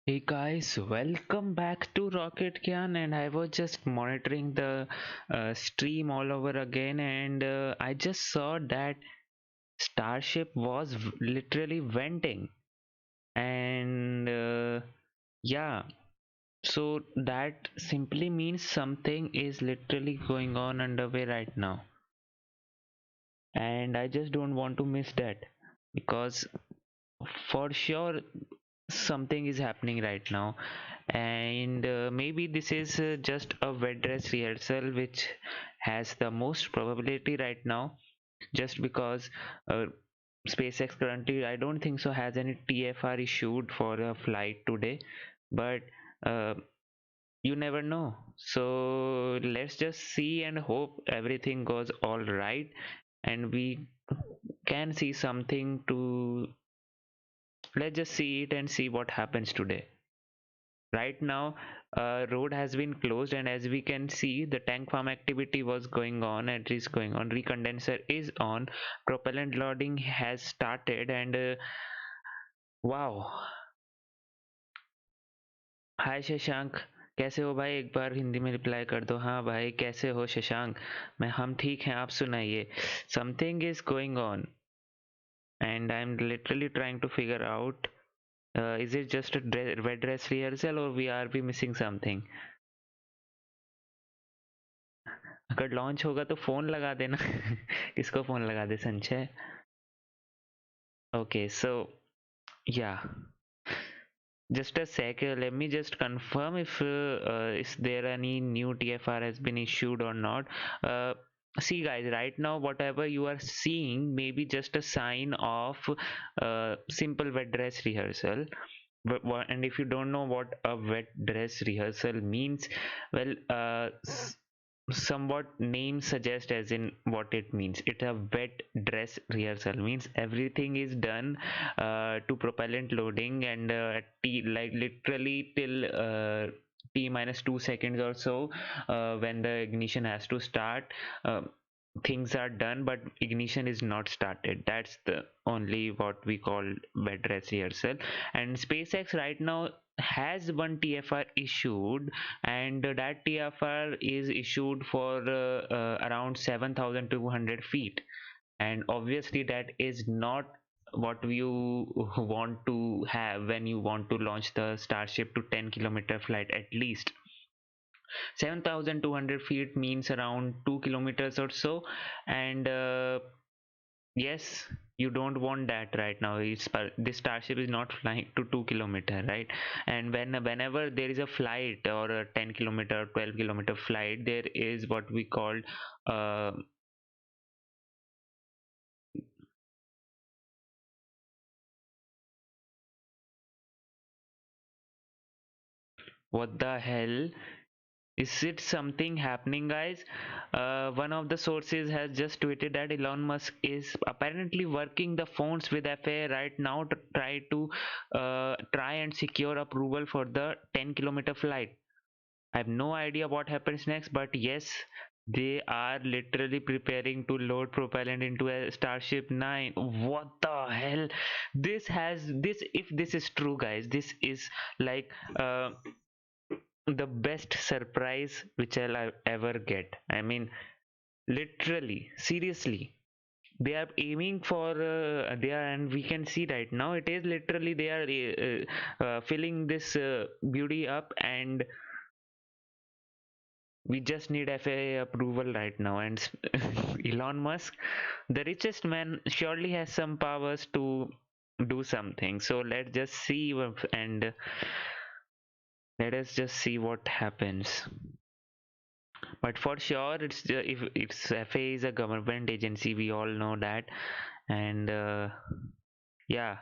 Hey guys, welcome back to Rocket Kyan, and I was just monitoring the stream all over again, and I just saw that Starship was literally venting, and yeah, so that simply means something is literally going on underway right now, and I just don't want to miss that because for sure something is happening right now, and maybe this is just a wet dress rehearsal which has the most probability right now, just because uh, SpaceX currently, I don't think so, has any TFR issued for a flight today, but uh, you never know. So let's just see and hope everything goes all right, and we can see something to. Let's just see it and see what happens today. Right now, road has been closed, and as we can see, the tank farm activity was going on and is going on. Recondenser is on, propellant loading has started, and wow. हाय शशांक, कैसे हो भाई? एक बार हिंदी में reply कर दो। हाँ भाई, कैसे हो शशांक? हम ठीक हैं, आप सुनाइए। Something is going on and I'm literally trying to figure out, is it just a red dress rehearsal or we missing something? अगर लॉन्च होगा तो फोन लगा देना। किसको फोन लगा दे संचय? Okay, so yeah, just a sec. Let me just confirm if is there any new TFR has been issued or not. See guys, right now whatever you are seeing may be just a sign of simple wet dress rehearsal. And if you don't know what a wet dress rehearsal means, well, somewhat name suggests as in what it means. It's a wet dress rehearsal, means everything is done to propellant loading, and at t like literally till t minus 2 seconds or so, when the ignition has to start, things are done but ignition is not started. That's the only what we call wet dress rehearsal. And SpaceX right now has one TFR issued, and that TFR is issued for around 7,200 feet, and obviously that is not what you want to have when you want to launch the Starship to 10-kilometer flight. At least 7,200 feet means around 2 kilometers or so, and yes, you don't want that right now. This Starship is not flying to 2 kilometer, right? And whenever there is a flight or a 10 kilometer, 12 kilometer flight, there is what we call uh, what the hell? Is it something happening, guys? One of the sources has just tweeted that Elon Musk is apparently working the phones with FAA right now to try and secure approval for the 10-kilometer flight. I have no idea what happens next, but yes, they are literally preparing to load propellant into a Starship 9. What the hell? If this is true, guys, this is like the best surprise which I'll ever get. I mean, literally, seriously. They are aiming for they are, and we can see right now it is literally they are filling this beauty up, and we just need FAA approval right now. And Elon Musk, the richest man, surely has some powers to do something. So let's just see and let us just see what happens. But for sure, if it's FAA is a government agency, we all know that, and yeah,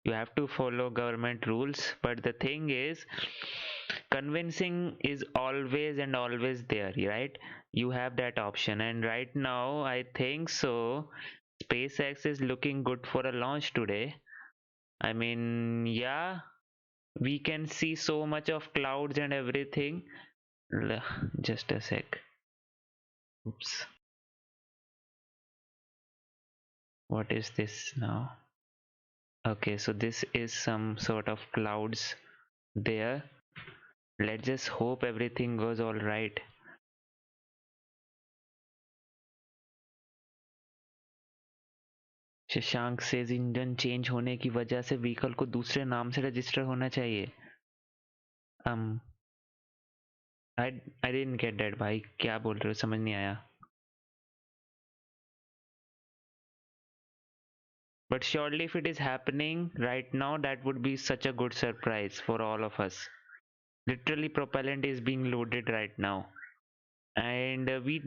you have to follow government rules. But the thing is, convincing is always and always there, right? You have that option, and right now I think so SpaceX is looking good for a launch today. I mean, yeah, we can see so much of clouds and everything. Just a sec. Oops. What is this now? Okay, so this is some sort of clouds. there. Let's just hope everything goes all right. Shashank says engine change होने की वजह से vehicle को दूसरे नाम से register होना चाहिए. um I didn't get that भाई, क्या बोल रहे हो, समझ नहीं आया. But surely if it is happening right now, that would be such a good surprise for all of us. Literally propellant is being loaded right now, and we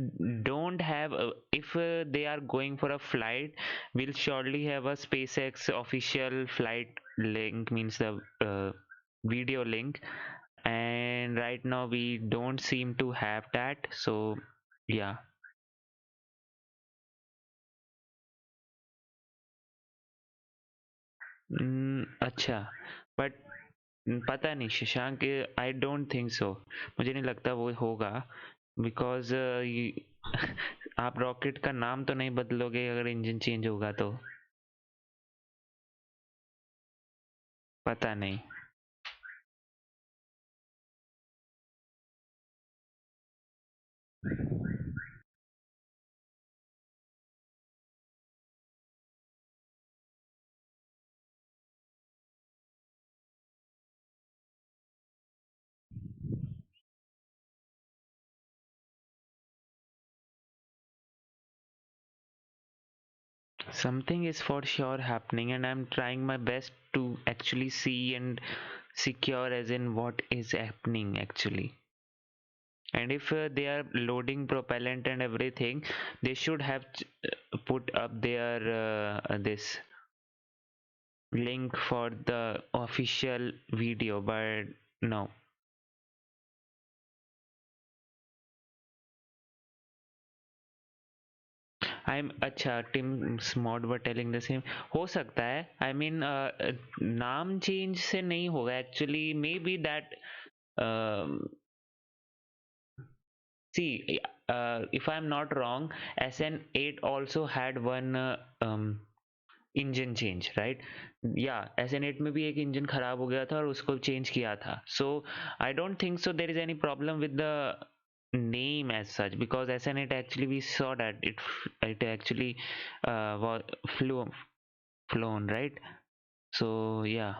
don't have if they are going for a flight, we'll surely have a SpaceX official flight link, means the video link, and right now we don't seem to have that. So yeah. अच्छा, but पता नहीं Shashank, I don't think so. मुझे नहीं लगता वो होगा, because आप rocket का नाम तो नहीं बदलोगे अगर इंजन चेंज होगा तो. पता नहीं. Something is for sure happening, and I'm trying my best to actually see and secure as in what is happening actually. And if they are loading propellant and everything, they should have put up their this link for the official video, but no. I'm अच्छा, Tim Smart were telling the same. हो सकता है. I mean नाम change से नहीं होगा actually. Maybe that see, if I'm not wrong, SN8 also had one engine change, right? Yeah, SN8 में भी एक engine खराब हो गया था और उसको change किया था. So I don't think so there is any problem with the name as such, because SN8 actually we saw that it actually was flown, right? So yeah.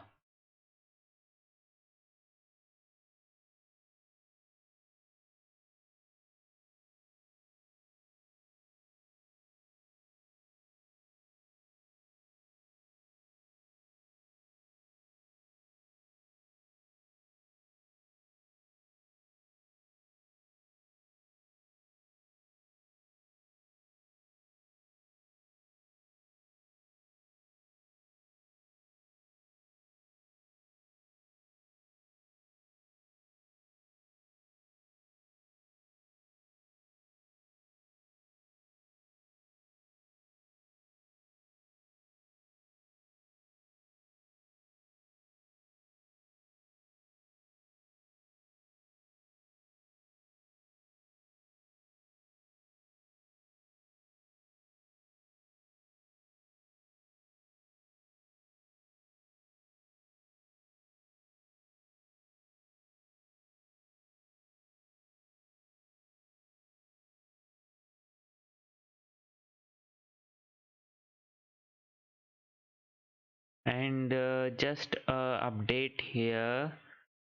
And just update here,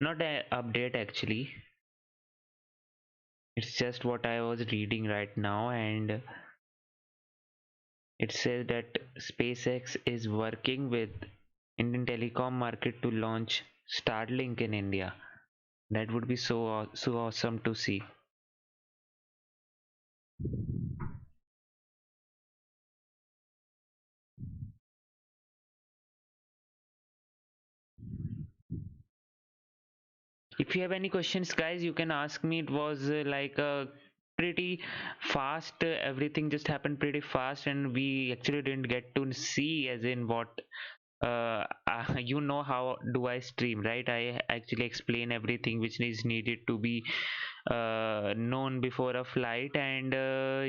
not a update actually, it's just what I was reading right now, and it says that SpaceX is working with Indian telecom market to launch Starlink in India. That would be so awesome to see. If you have any questions, guys, you can ask me. It was like a pretty fast, everything just happened pretty fast, and we actually didn't get to see as in what you know how do I stream, right? I actually explain everything which is needed to be known before a flight, and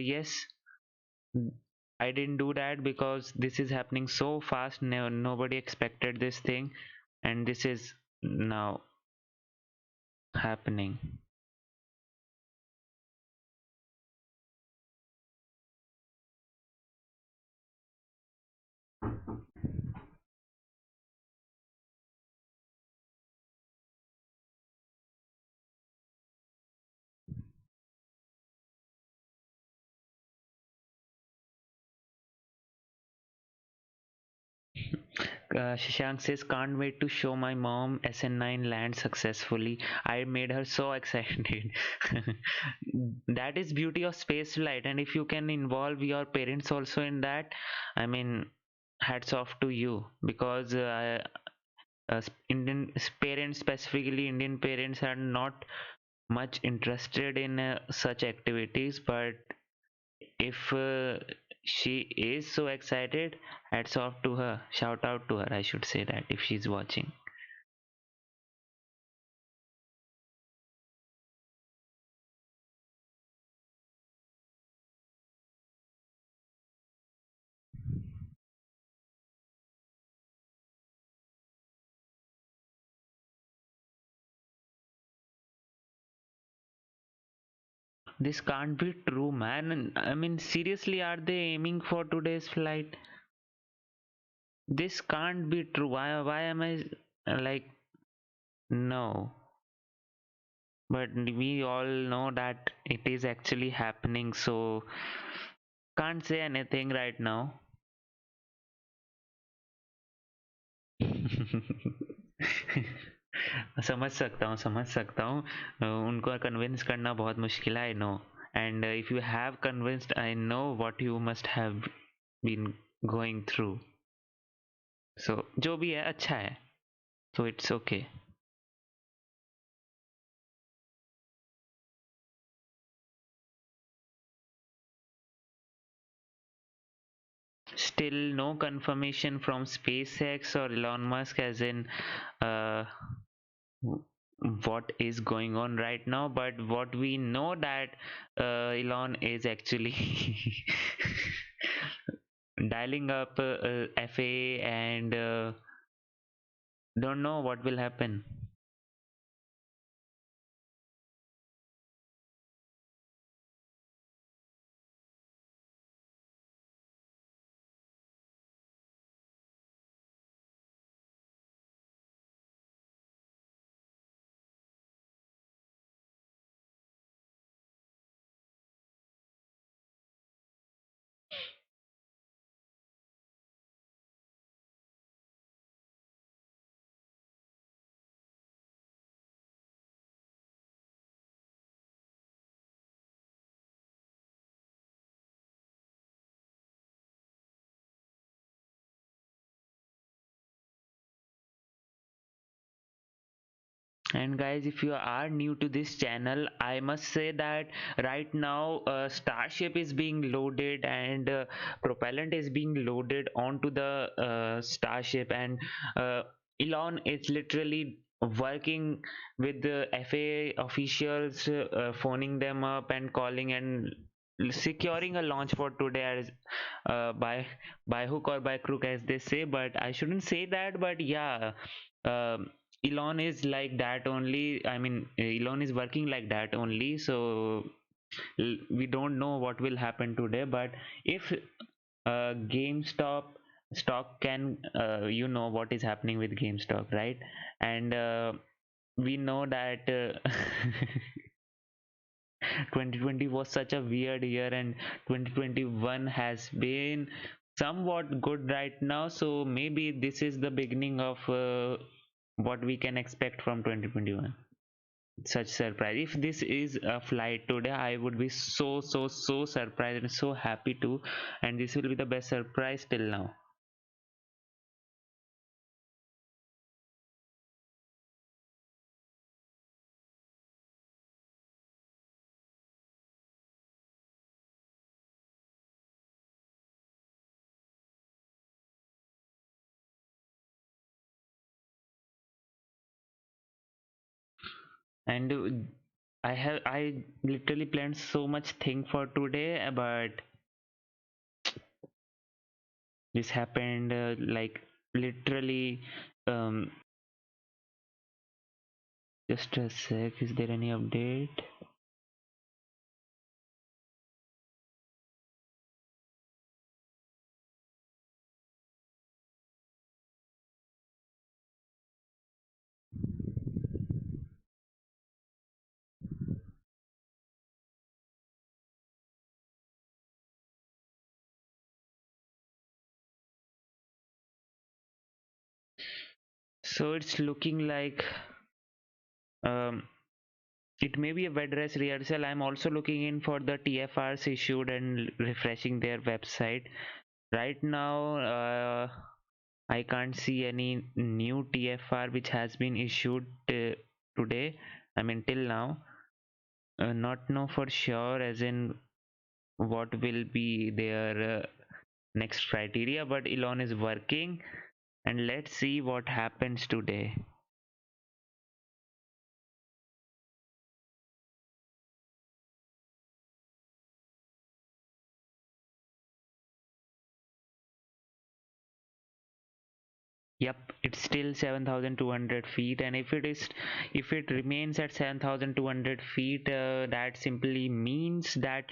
yes, I didn't do that because this is happening so fast. Nobody expected this thing, and this is now. happening. Shashank says, can't wait to show my mom SN9 land successfully. I made her so excited. That is beauty of space flight, and if you can involve your parents also in that, I mean, hats off to you, because Indian parents, specifically Indian parents, are not much interested in such activities, but if she is so excited, hats off to her, shout out to her, I should say, that if she's watching. This can't be true, man. I mean, seriously, are they aiming for today's flight? This can't be true. Why am I like, no? But we all know that it is actually happening, so can't say anything right now. समझ सकता हूँ उनको convince करना बहुत मुश्किल है, I know. And if you have convinced, I know what you must have been going through. So जो भी है अच्छा है, so it's okay. Still no confirmation from SpaceX or Elon Musk, as in uh, what is going on right now, but what we know that Elon is actually dialing up FA, and don't know what will happen. And guys, if you are new to this channel, I must say that right now Starship is being loaded, and propellant is being loaded onto the Starship, and uh, Elon is literally working with the FAA officials, phoning them up and calling and securing a launch for today, as by hook or by crook, as they say. But I shouldn't say that, but yeah, um, Elon is like that only. I mean, Elon is working like that only. So we don't know what will happen today. But if GameStop stock can, you know what is happening with GameStop, right? And we know that 2020 was such a weird year, and 2021 has been somewhat good right now. So maybe this is the beginning of what we can expect from 2021. Such surprise. If this is a flight today, I would be so surprised and so happy too. And this will be the best surprise till now. And I literally planned so much thing for today, but this happened like literally. um Just a sec, is there any update? So it's looking like um, it may be a bed rest rehearsal. I'm also looking in for the TFRs issued and refreshing their website. Right now, I can't see any new TFR which has been issued today. I mean, till now. Not know for sure, as in what will be their next criteria, but Elon is working, and let's see what happens today. Yep, it's still 7,200 feet, and if it remains at 7,200 feet, that simply means that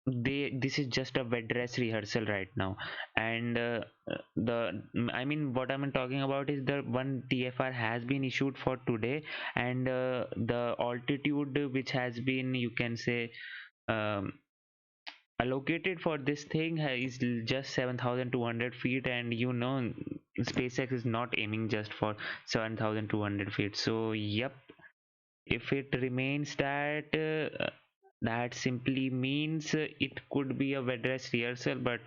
this is just a bed rest rehearsal right now. And the I mean, what I'm talking about is the one TFR has been issued for today, and the altitude which has been, you can say, um, allocated for this thing is just 7,200 feet, and SpaceX is not aiming just for 7,200 feet. So yep, if it remains that, that simply means it could be a bed rest rehearsal, but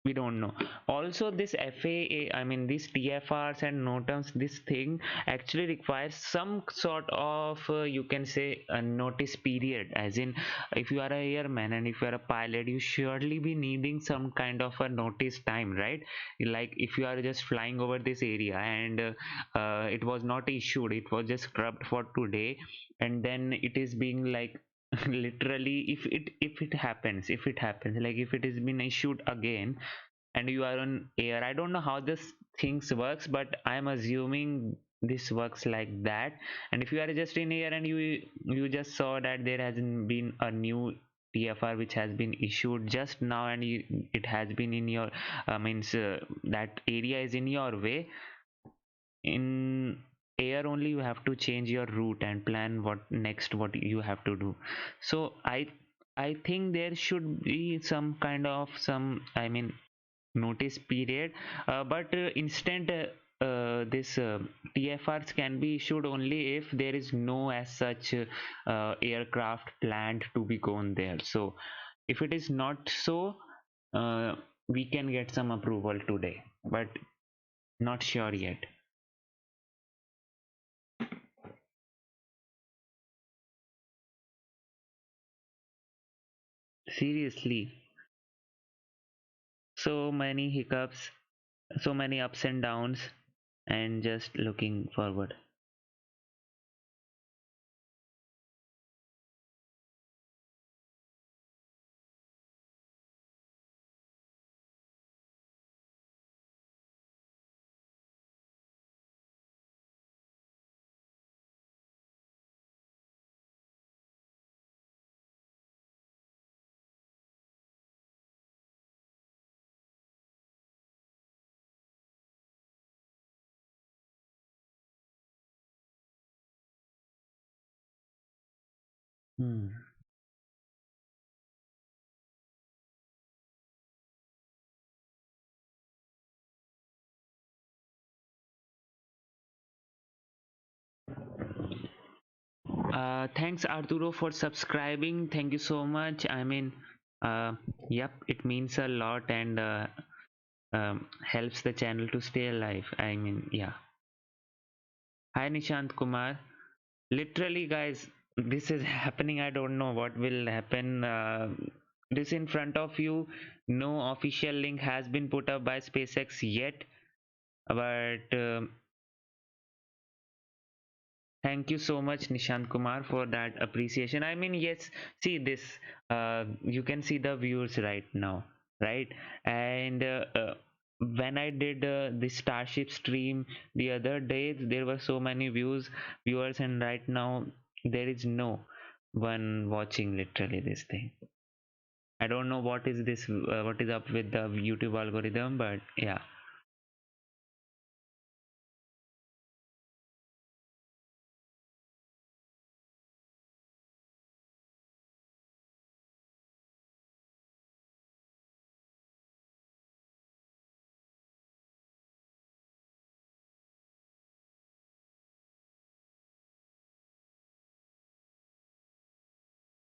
we don't know. Also, this FAA, I mean, these TFRs and NOTAMs, this thing actually requires some sort of, you can say, a notice period. As in, if you are a airman and if you are a pilot, you surely be needing some kind of a notice time, right? Like if you are just flying over this area and it was not issued, it was just scrubbed for today, and then it is being like literally, if it happens, like if it is been issued again and you are on air, I don't know how this things works, but I'm assuming this works like that. And if you are just in air and you just saw that there hasn't been a new TFR which has been issued just now, and it has been in your means that area is in your way, in air only you have to change your route and plan what you have to do. So I think there should be some kind of some, I mean, notice period, but instant this TFRs can be issued only if there is no as such aircraft planned to be gone there. So if it is not so, uh, we can get some approval today, but not sure yet. Seriously, so many hiccups, so many ups and downs, and just looking forward. Hmm. Thanks Arturo for subscribing. Thank you so much. I mean, uh, yep, it means a lot, and helps the channel to stay alive. I mean, yeah. Hi Nishant Kumar. Literally, guys, this is happening. I don't know what will happen. This in front of you. No official link has been put up by SpaceX yet, but thank you so much, Nishant Kumar, for that appreciation. I mean, yes, see this. You can see the views right now, right? And when I did the Starship stream the other day, there were so many viewers, and right now there is no one watching literally this thing. I don't know what is this, what is up with the YouTube algorithm, but yeah.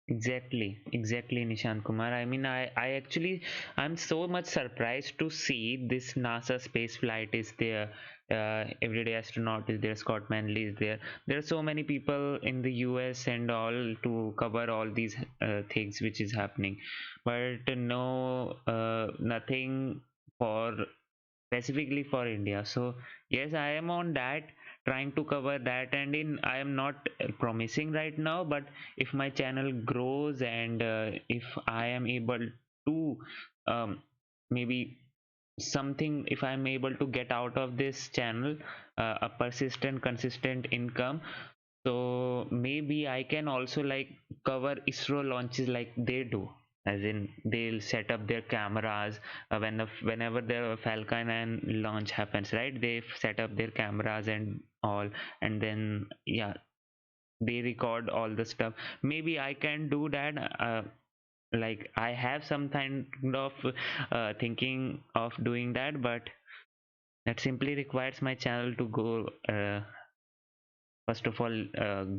Exactly, Nishant Kumar. I mean, I'm so much surprised to see this NASA space flight is there. Everyday astronaut is there. Scott Manley is there. There are so many people in the US and all to cover all these things which is happening, but no, nothing for specifically for India. So yes, I am on that, trying to cover that, and in I am not promising right now, but if my channel grows and if I am able to um, maybe something, if I'm able to get out of this channel a persistent consistent income, so maybe I can also like cover ISRO launches like they do, as in they'll set up their cameras whenever the Falcon and launch happens, right? They set up their cameras and all, and then yeah, they record all the stuff. Maybe I can do that. Like I have some kind of thinking of doing that, but that simply requires my channel to go first of all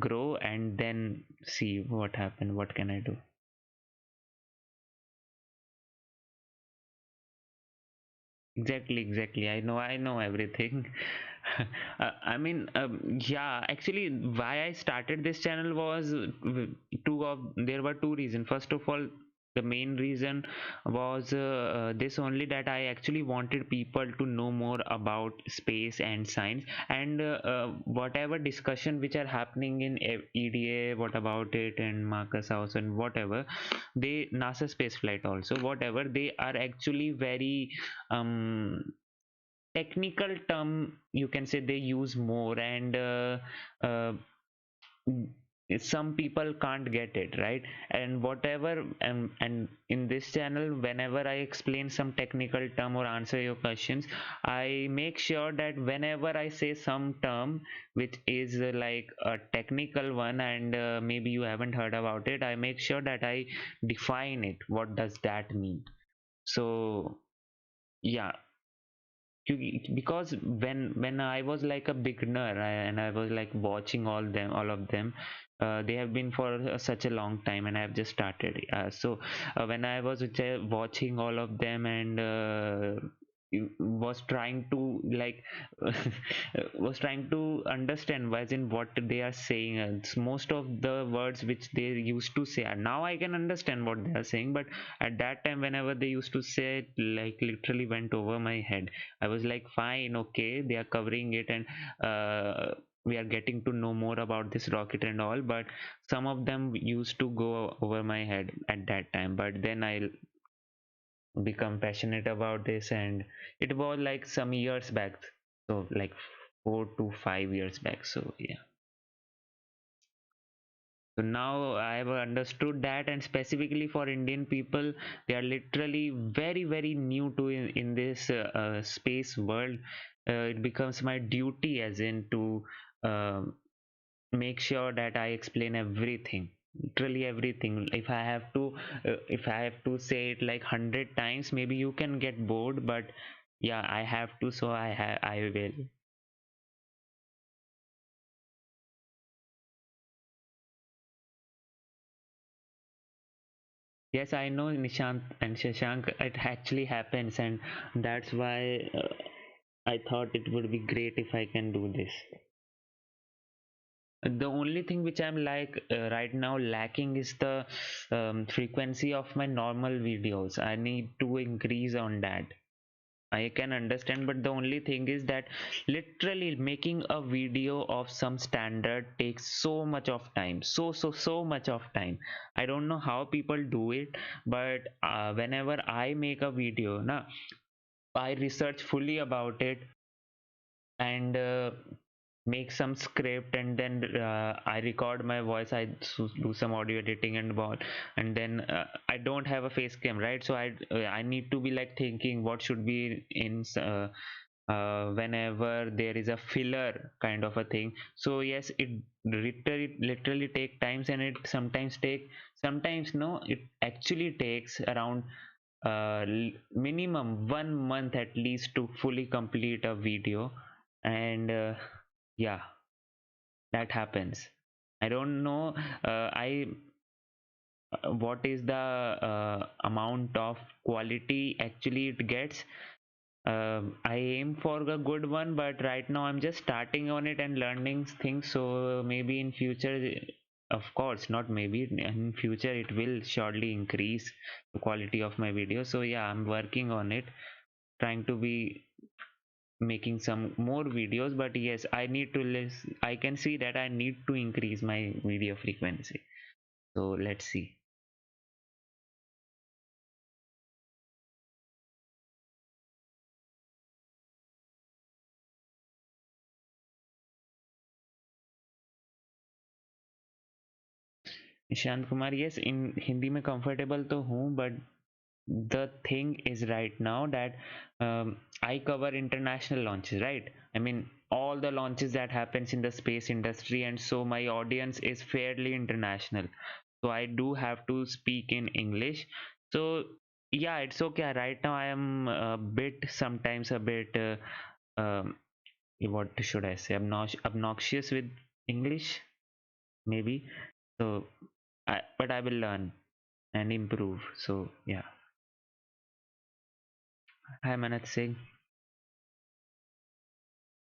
grow and then see what happened, what can I do. Exactly, I know everything. I mean, yeah, actually why I started this channel was there were two reasons. First of all, the main reason was this only, that I actually wanted people to know more about space and science, and whatever discussion which are happening in EDA, what about it, and Marcus House and whatever, they NASA space flight also, whatever, they are actually very um technical term, you can say, they use more, and uh, some people can't get it right, and whatever, and in this channel whenever I explain some technical term or answer your questions, I make sure that whenever I say some term which is like a technical one, and maybe you haven't heard about it, I make sure that I define it, what does that mean. So yeah, because when I was like a beginner, and I was like watching all of them, they have been for such a long time, and I have just started. So when I was watching all of them, and was trying to like was trying to understand as in what they are saying, most of the words which they used to say, and now I can understand what they are saying, but at that time whenever they used to say it, like literally went over my head. I was like, fine, okay, they are covering it, and we are getting to know more about this rocket and all, but some of them used to go over my head at that time. But then I become passionate about this, and it was like some years back, so like 4 to 5 years back. So yeah. So now I have understood that, and specifically for Indian people, they are literally very new to in this space world. It becomes my duty, as in to make sure that I explain everything, literally everything. If I have to say it like 100 times, maybe you can get bored, but yeah, I have to, so I will. Yes, I know, Nishant and Shashank, it actually happens, and that's why I thought it would be great if I can do this. The only thing which I'm like right now lacking is the frequency of my normal videos. I need to increase on that. I can understand, but the only thing is that literally making a video of some standard takes so much of time, so much of time. I don't know how people do it, but whenever I make a video, na, I research fully about it and make some script, and then I record my voice. I do some audio editing and all, and then I don't have a face cam, right? So I need to be like thinking what should be in whenever there is a filler kind of a thing. So yes, it literally take times, and it sometimes no, it actually takes around minimum 1 month at least to fully complete a video. And yeah, that happens. I don't know I what is the amount of quality actually it gets. I aim for a good one, but right now I'm just starting on it and learning things. So maybe in future, of course, not maybe, in future it will surely increase the quality of my video. So yeah, I'm working on it, trying to be making some more videos. But yes, I need to I can see that I need to increase my video frequency. So let's see. Nishant Kumar, yes, in Hindi में comfortable तो हूँ, but the thing is right now that I cover international launches, right? I mean, all the launches that happens in the space industry, and so my audience is fairly international. So I do have to speak in English. So yeah, it's okay. Right now I am a bit, sometimes a bit um, what should I say, obnoxious with English, maybe. So but I will learn and improve. So yeah. Hi Manat Singh.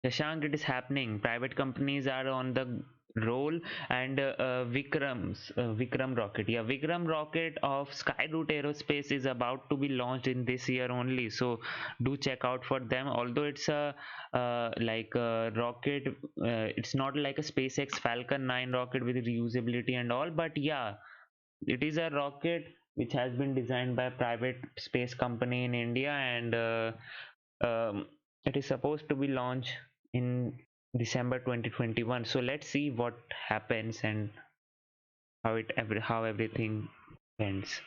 Shashank, it is happening. Private companies are on the roll, and Vikram rocket. Yeah, Vikram rocket of Skyroot Aerospace is about to be launched in this year only. So do check out for them. Although it's a like a rocket, it's not like a SpaceX Falcon 9 rocket with reusability and all. But yeah, it is a rocket which has been designed by a private space company in India, and um, it is supposed to be launched in December 2021. So let's see what happens and how everything ends.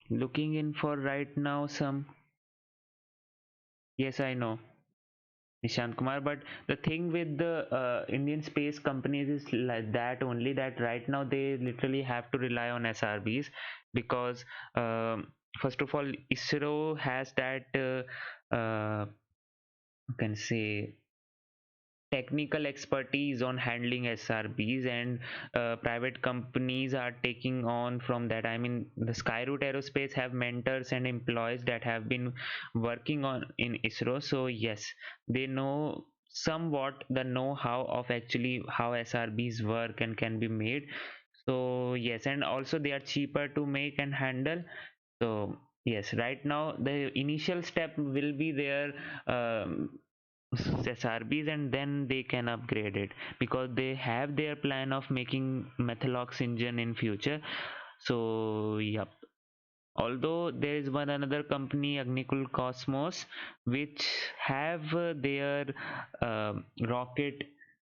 Looking in for right now some. Yes, I know, Nishant Kumar, but the thing with the Indian space companies is like that only, that right now they literally have to rely on SRBs because first of all, ISRO has that you can say technical expertise on handling SRBs, and private companies are taking on from that. I mean, the Skyroot Aerospace have mentors and employees that have been working on in ISRO. So yes, they know somewhat the know-how of actually how SRBs work and can be made. So yes, and also they are cheaper to make and handle. So yes, right now the initial step will be their SRBs, and then they can upgrade it because they have their plan of making Methalox engine in future. So yep. Although there is one another company, Agnikul Cosmos, which have their rocket,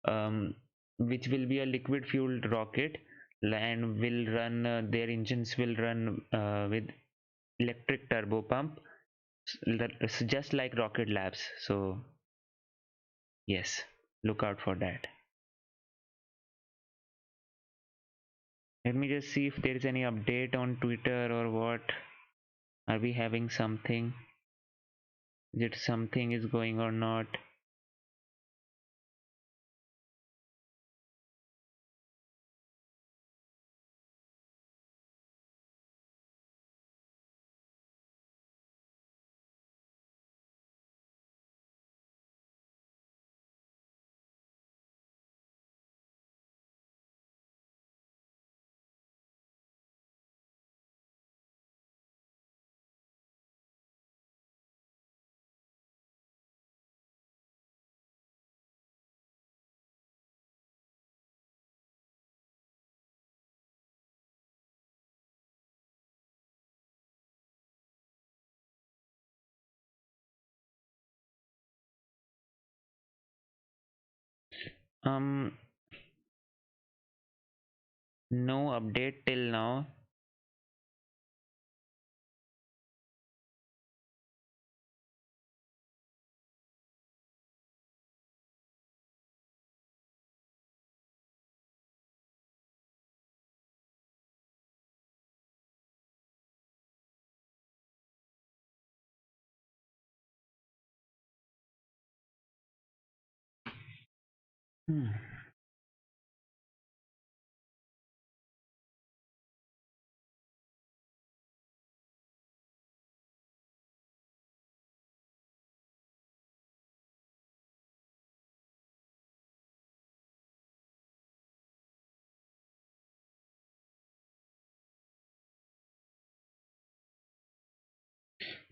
um, which will be a liquid fueled rocket, and will run their engines will run with electric turbo pump, just like Rocket Labs. So yes, look out for that. Let me just see if there is any update on Twitter or what. Are we having something? Is it something is going or not? Um, no update till now. Hmm.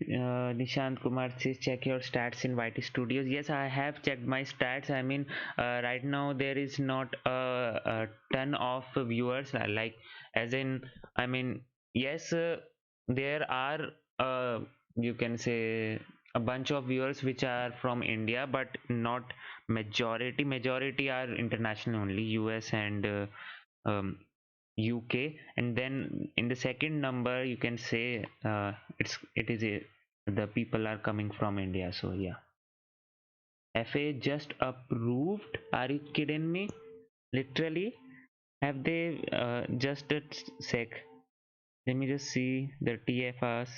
Nishant Kumar says, check your stats in YT Studios. Yes, I have checked my stats. I mean, right now there is not a ton of viewers. Like, as in, I mean, yes, there are, you can say, a bunch of viewers which are from India, but not majority. Majority are international only, US and um, UK, and then in the second number you can say it is the people are coming from India. So yeah, FA just approved. Are you kidding me? Literally, have they just a sec? Let me just see the TFRs.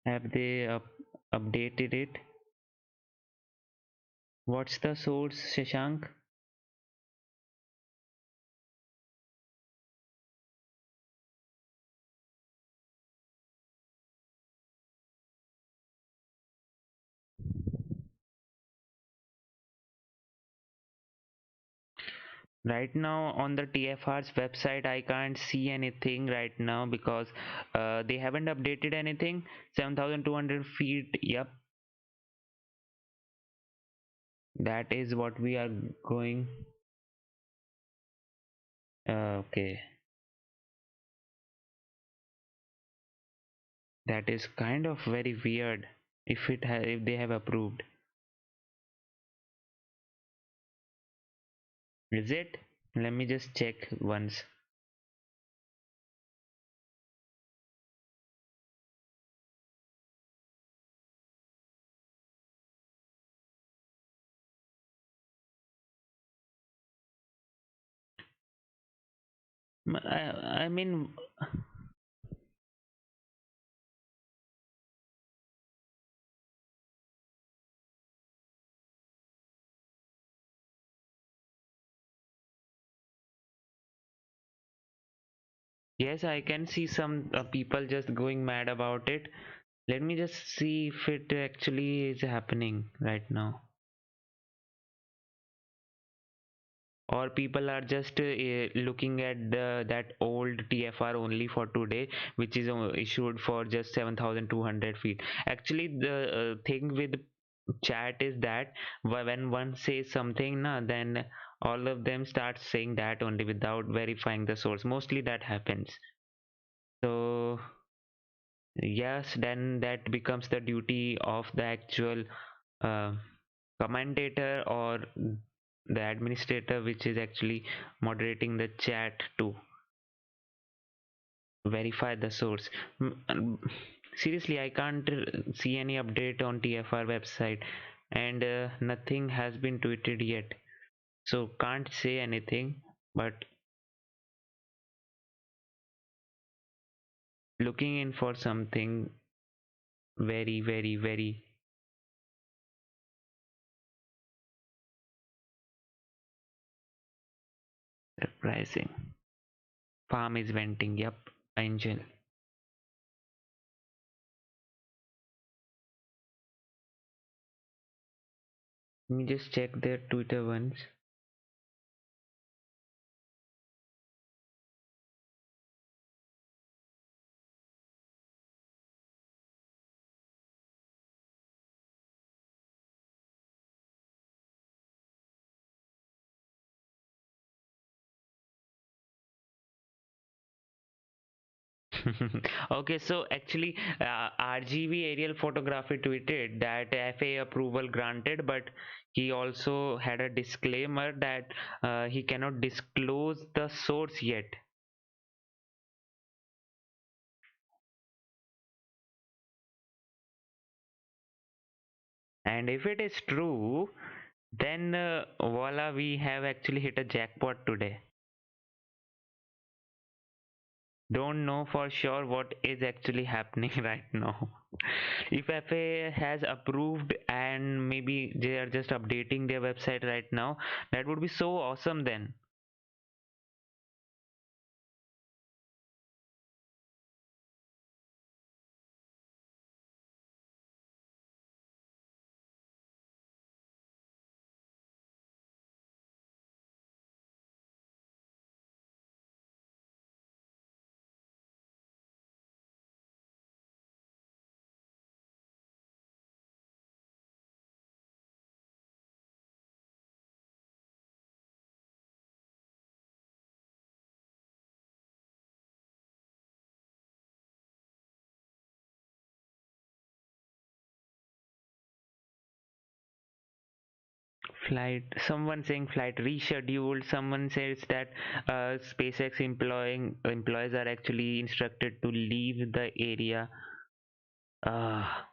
Have they updated it? What's the source, Shashank? Right now on the TFR's website, I can't see anything right now because they haven't updated anything. 7,200 feet. Yep, that is what we are going. Okay, that is kind of very weird. If they have approved, is it? Let me just check once. I mean, yes, I can see some people just going mad about it. Let me just see if it actually is happening right now. Or people are just looking at that old TFR only for today, which is issued for just 7,200 feet. Actually, the thing with chat is that when one says something, na, then all of them start saying that only without verifying the source. Mostly that happens. So yes, then that becomes the duty of the actual uh, commentator or the administrator, which is actually moderating the chat, to verify the source. Seriously, I can't see any update on TFR website, and nothing has been tweeted yet, so can't say anything, but looking in for something very, very, very surprising. Farm is venting. Yep, Angel. Let me just check their Twitter once. Okay, so actually, RGB aerial photography tweeted that FAA approval granted, but he also had a disclaimer that he cannot disclose the source yet. And if it is true, then voila, we have actually hit a jackpot today. Don't know for sure what is actually happening right now. If FAA has approved and maybe they are just updating their website right now, that would be so awesome then. Flight, someone saying flight rescheduled, someone says that SpaceX employees are actually instructed to leave the area. uh,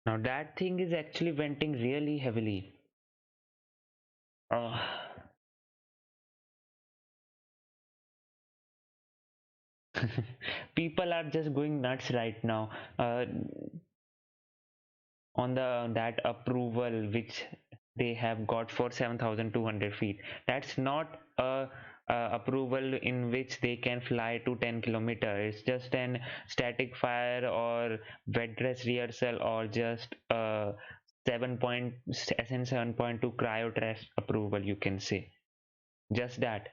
Now that thing is actually venting really heavily. uh, People are just going nuts right now on the that approval which they have got for 7,200 feet. That's not a approval in which they can fly to 10 kilometers. It's just an static fire or wet dress rehearsal or just 7 point SN 7.2 cryo test approval, you can say. Just that.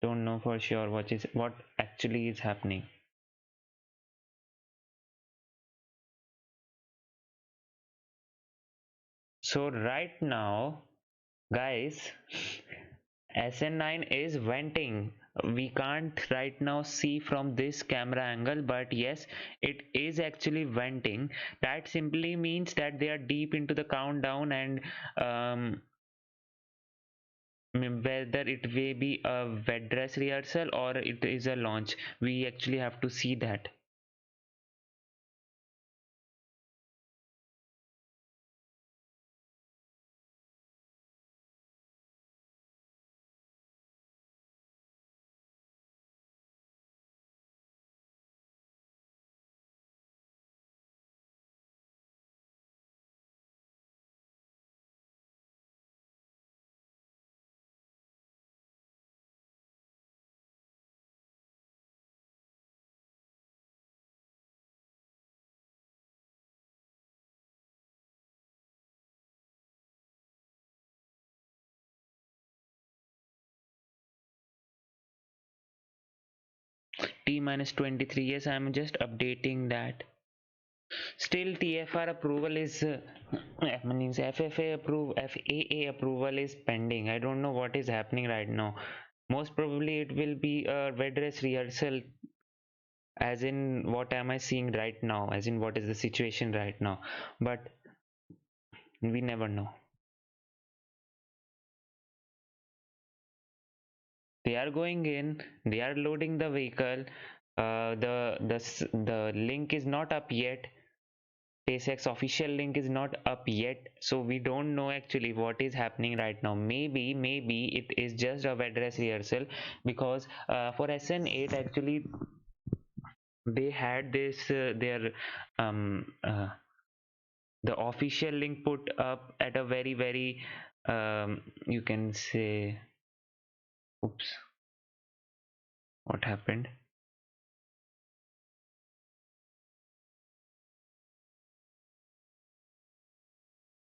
Don't know for sure what actually is happening. So right now, guys, SN9 is venting. We can't right now see from this camera angle, but yes, it is actually venting. That simply means that they are deep into the countdown, and whether it may be a wet dress rehearsal or it is a launch, we actually have to see that. T minus 23. Yes, I'm just updating that. Still, TFR approval is means FAA approval is pending. I don't know what is happening right now. Most probably, it will be a red dress rehearsal as in what am I seeing right now, as in what is the situation right now, but we never know. They are going in, they are loading the vehicle. The link is not up yet. SpaceX official link is not up yet, so we don't know actually what is happening right now. Maybe it is just a bed rest rehearsal, because for SN8 actually they had this their um, uh, the official link put up at a very you can say, oops, what happened?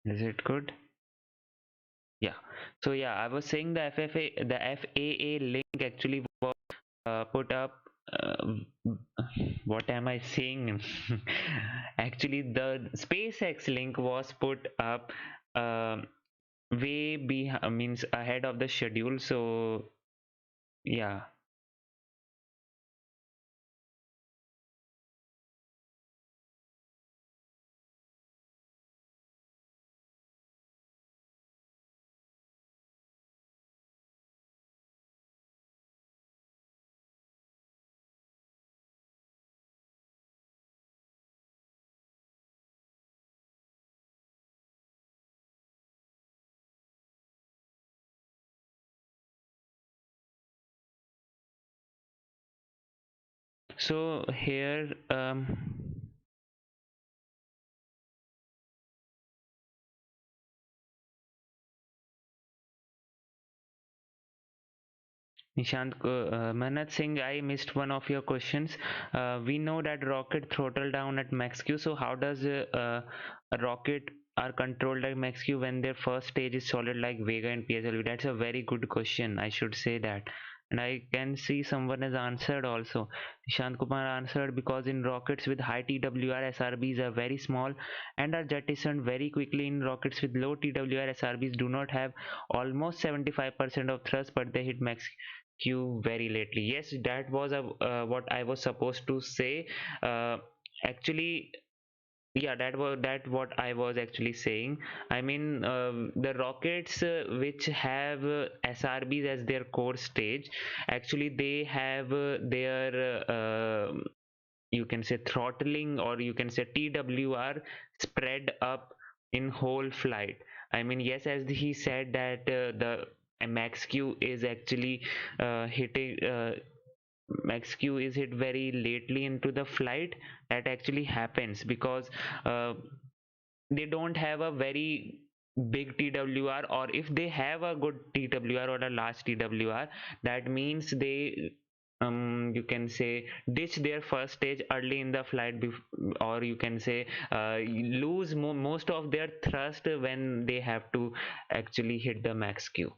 Is it good? Yeah. So yeah, I was saying the FAA link actually was put up. What am I saying? Actually, the SpaceX link was put up way behind, means ahead of the schedule. So yeah. So here, Nishant, Manat Singh, I missed one of your questions. We know that rocket throttle down at max Q. So how does a rocket are controlled at max Q when their first stage is solid like Vega and PSLV? That's a very good question. I should say that. And I can see someone has answered also. Nishant Kumar answered, because in rockets with high TWR, SRBs are very small and are jettisoned very quickly. In rockets with low TWR, SRBs do not have almost 75% of thrust, but they hit max Q very lately. Yes, that was what I was supposed to say. Actually, yeah, that what I was actually saying. I mean, the rockets which have SRBs as their core stage, actually they have their you can say throttling, or you can say TWR spread up in whole flight. I mean, yes, as he said that the max Q is actually hitting max Q is hit very lately into the flight. That actually happens because they don't have a very big TWR, or if they have a good TWR or a large TWR, that means they you can say ditch their first stage early in the flight, or you can say lose most of their thrust when they have to actually hit the max Q,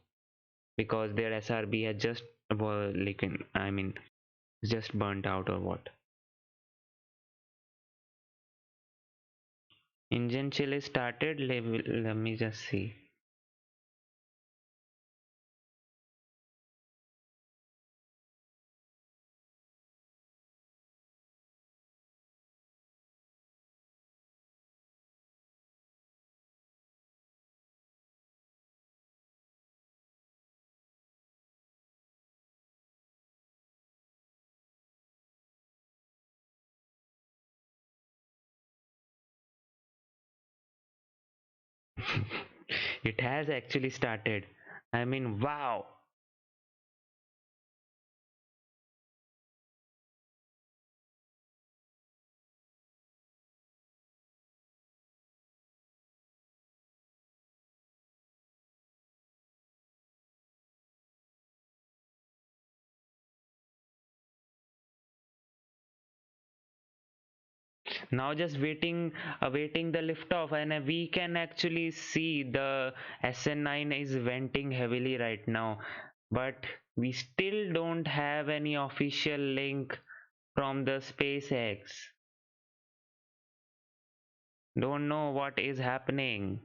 because their SRB has just like I mean just burnt out or what. Engine chill is started. Let me just see. It has actually started. I mean, wow. Now just awaiting the liftoff, and we can actually see the SN9 is venting heavily right now. But we still don't have any official link from the SpaceX. Don't know what is happening.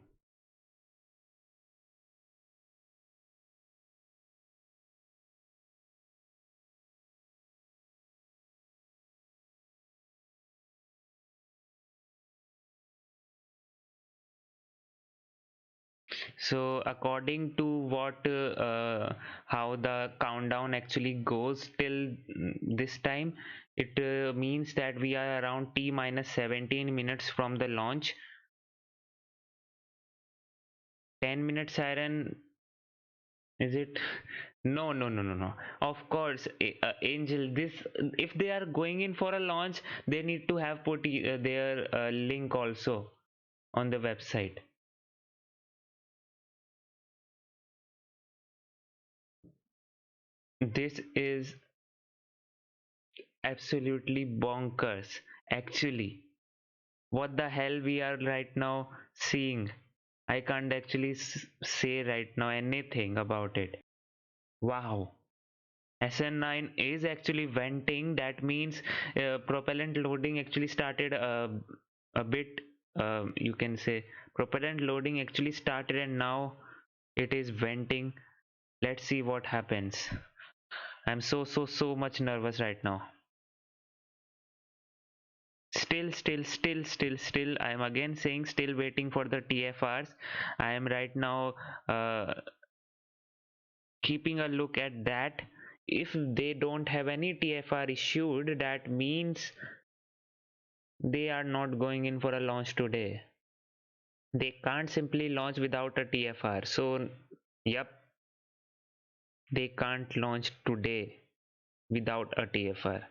So according to what how the countdown actually goes till this time, it means that we are around t minus 17 minutes from the launch. 10 minutes siren, is it? No, no, no, no, no. Of course, Angel. This, if they are going in for a launch, they need to have put their link also on the website. This is absolutely bonkers. Actually, what the hell we are right now seeing? I can't actually say right now anything about it. Wow. SN9 is actually venting. That means propellant loading actually started a bit, you can say propellant loading actually started and now it is venting. Let's see what happens. I'm so much nervous right now. Still, I am again saying still waiting for the TFRs. I am right now keeping a look at that. If they don't have any TFR issued, that means they are not going in for a launch today. They can't simply launch without a TFR. So, yep, they can't launch today without a TFR.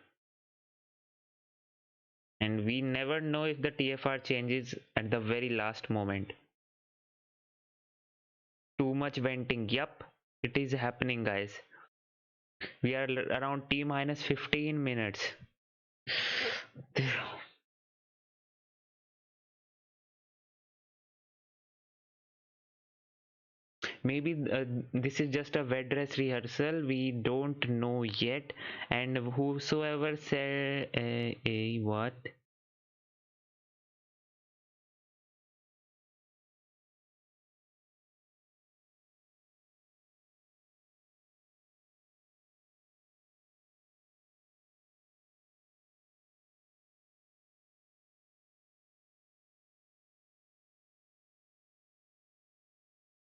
And we never know if the TFR changes at the very last moment. Too much venting. Yep, it is happening, guys. We are around T minus 15 minutes. Maybe this is just a bed dress rehearsal. We don't know yet. And whosoever said what?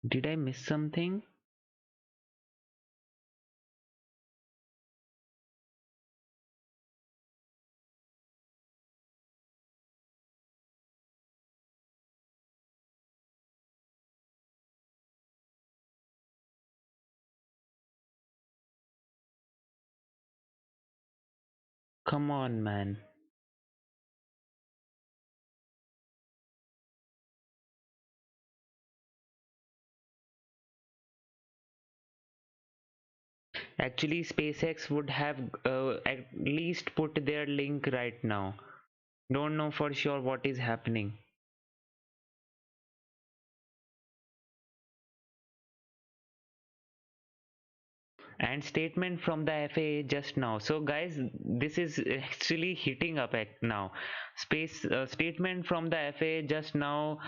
Did I miss something? Come on, man. Actually, SpaceX would have at least put their link right now. Don't know for sure what is happening. And statement from the FAA just now. So guys, this is actually heating up now. Space statement from the FAA just now.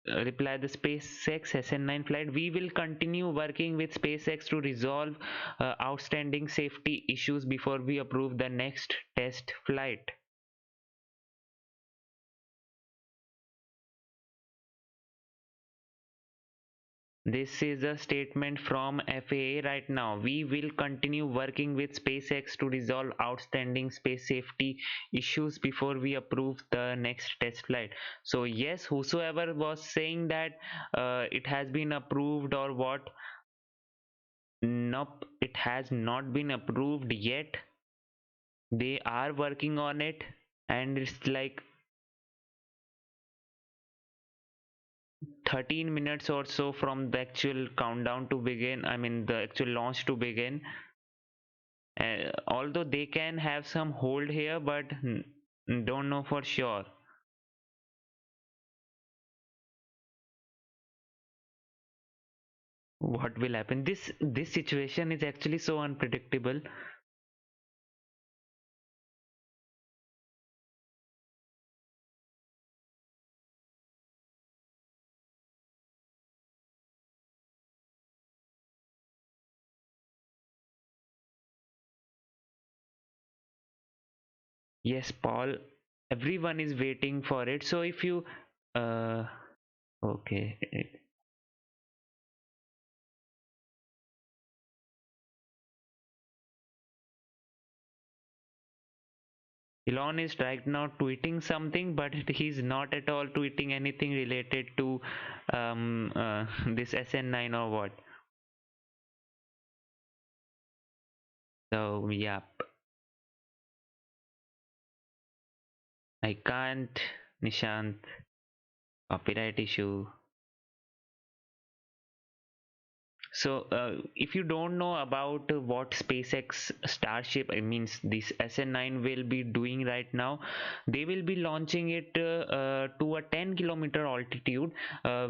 Reply the SpaceX SN9 flight. We will continue working with SpaceX to resolve outstanding safety issues before we approve the next test flight. This is a statement from FAA right now. We will continue working with SpaceX to resolve outstanding space safety issues before we approve the next test flight. So yes, whosoever was saying that it has been approved or what, nope, it has not been approved yet. They are working on it, and it's like 13 minutes or so from the actual countdown to begin, I mean the actual launch to begin. Although they can have some hold here, but don't know for sure. What will happen? This situation is actually so unpredictable. Yes, Paul, everyone is waiting for it. So if you uh, Okay. Elon is right now tweeting something, but he's not at all tweeting anything related to this SN9 or what. So yeah, I can't. Nishant, copyright issue. So, if you don't know about what SpaceX Starship, I means this SN9 will be doing right now, they will be launching it to a 10-kilometer altitude,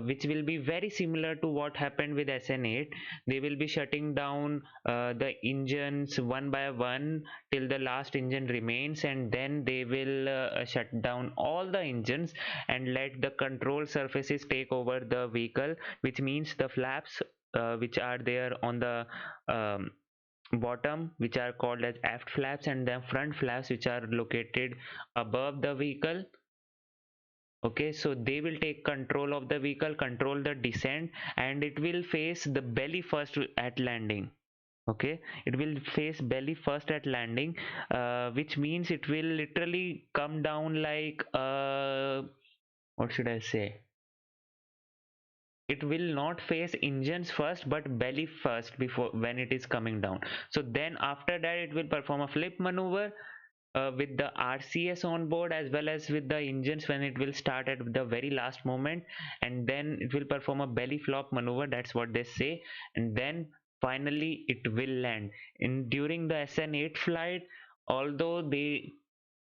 which will be very similar to what happened with SN8. They will be shutting down the engines one by one till the last engine remains, and then they will shut down all the engines and let the control surfaces take over the vehicle, which means the flaps which are there on the um, bottom, which are called as aft flaps, and then front flaps, which are located above the vehicle. Okay, so they will take control of the vehicle, control the descent, and it will face the belly first at landing. Okay, it will face belly first at landing, which means it will literally come down like what should I say, it will not face engines first but belly first before when it is coming down. So then after that it will perform a flip maneuver with the RCS on board as well as with the engines when it will start at the very last moment, and then it will perform a belly flop maneuver, that's what they say, and then finally it will land. In during the SN8 flight, although they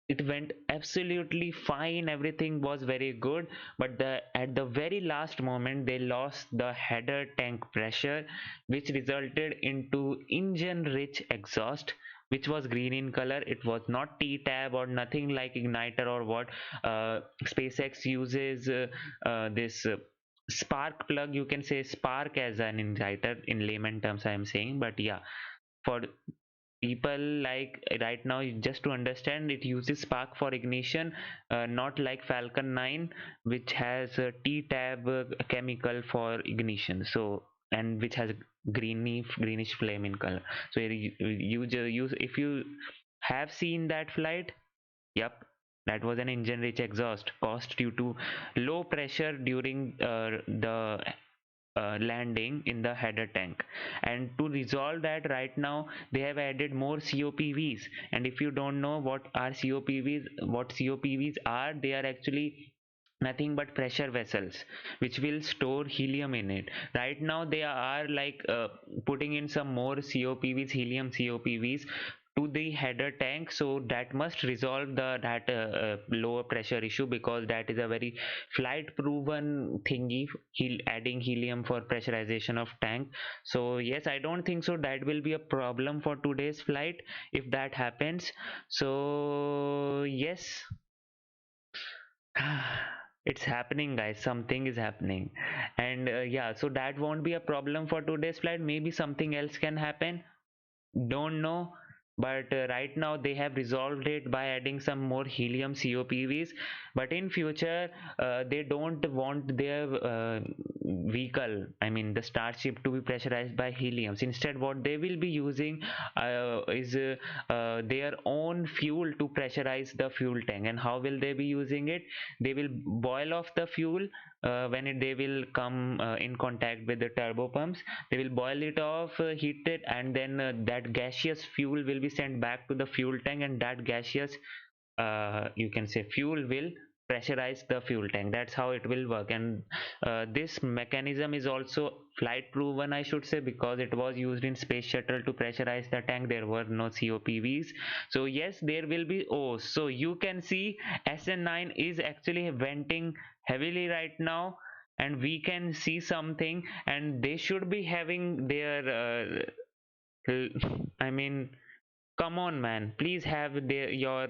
it went absolutely fine, everything was very good, but at the very last moment they lost the header tank pressure, which resulted into engine rich exhaust, which was green in color. It was not T-tab or nothing like igniter or what. SpaceX uses this spark plug, you can say spark as an igniter in layman terms I am saying, but yeah, for people like right now, just to understand, it uses spark for ignition, not like Falcon 9, which has a T-tab chemical for ignition, so, and which has greenish flame in color. So you just use, if you have seen that flight, yep, that was an engine rich exhaust caused due to low pressure during the landing in the header tank. And to resolve that, right now they have added more COPVs. And if you don't know what are COPVs, what COPVs are, they are actually nothing but pressure vessels which will store helium in it. Right now they are like putting in some more COPVs, helium COPVs to the header tank, so that must resolve the that lower pressure issue, because that is a very flight proven thingy, adding helium for pressurization of tank. So yes, I don't think so that will be a problem for today's flight if that happens. So yes, it's happening guys, something is happening. And yeah, so that won't be a problem for today's flight. Maybe something else can happen, don't know, but right now they have resolved it by adding some more helium COPVs. But in future they don't want their vehicle, I mean the Starship, to be pressurized by heliums. Instead what they will be using is their own fuel to pressurize the fuel tank. And how will they be using it? They will boil off the fuel when they will come in contact with the turbo pumps. They will boil it off, heat it, and then that gaseous fuel will be sent back to the fuel tank, and that gaseous you can say fuel will pressurize the fuel tank. That's how it will work. And this mechanism is also flight proven, I should say, because it was used in space shuttle to pressurize the tank. There were no COPVs. So yes, there will be, oh, so you can see SN9 is actually venting heavily right now, and we can see something, and they should be having their I mean, come on man, please have your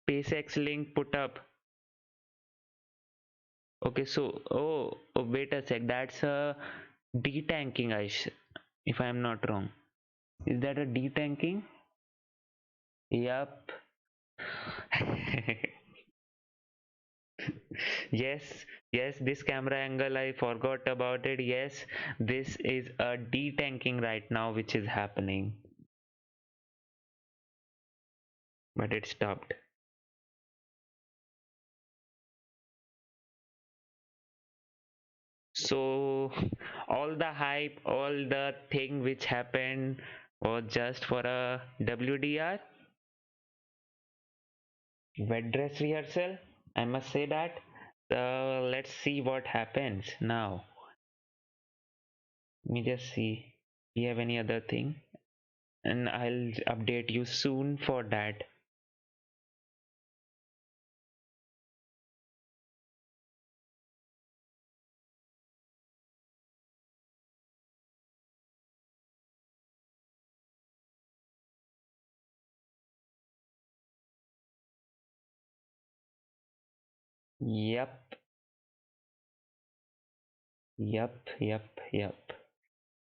SpaceX link put up. Okay, so oh, wait a sec, that's a detanking, if I am not wrong. Is that a detanking? Yup. Yes, yes, this camera angle, I forgot about it. Yes, this is a detanking right now, which is happening, but it stopped. So, all the hype, all the thing which happened was just for a WDR, wet dress rehearsal. I must say that. So, let's see what happens now. Let me just see. We have any other thing? And I'll update you soon for that. Yep, yep.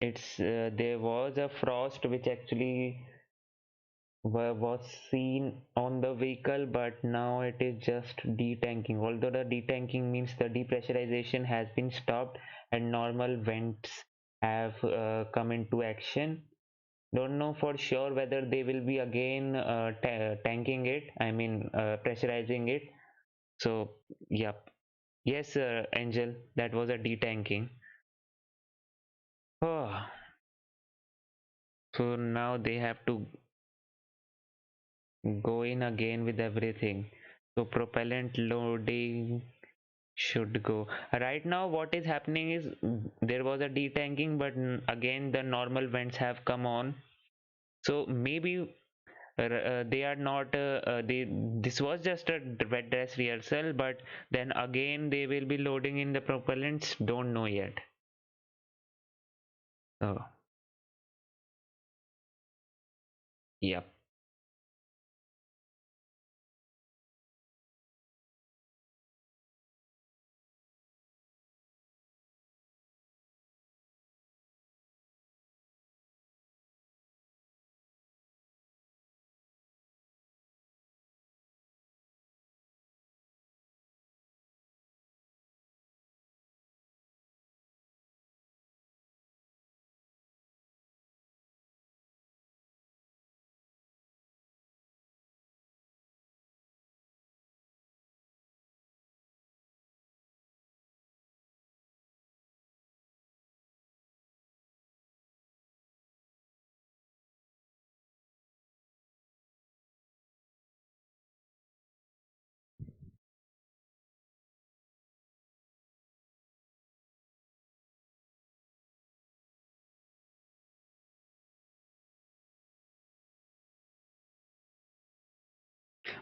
It's there was a frost which actually was seen on the vehicle, but now it is just detanking. Although the detanking means the depressurization has been stopped and normal vents have come into action. Don't know for sure whether they will be again tanking it. I mean, pressurizing it. So, yep. Yes, Angel, that was a detanking. Oh, so now they have to go in again with everything. So propellant loading should go. Right now, what is happening is there was a detanking, but again the normal vents have come on. So maybe they are not. They this was just a wet dress rehearsal, but then again they will be loading in the propellants. Don't know yet. So yep.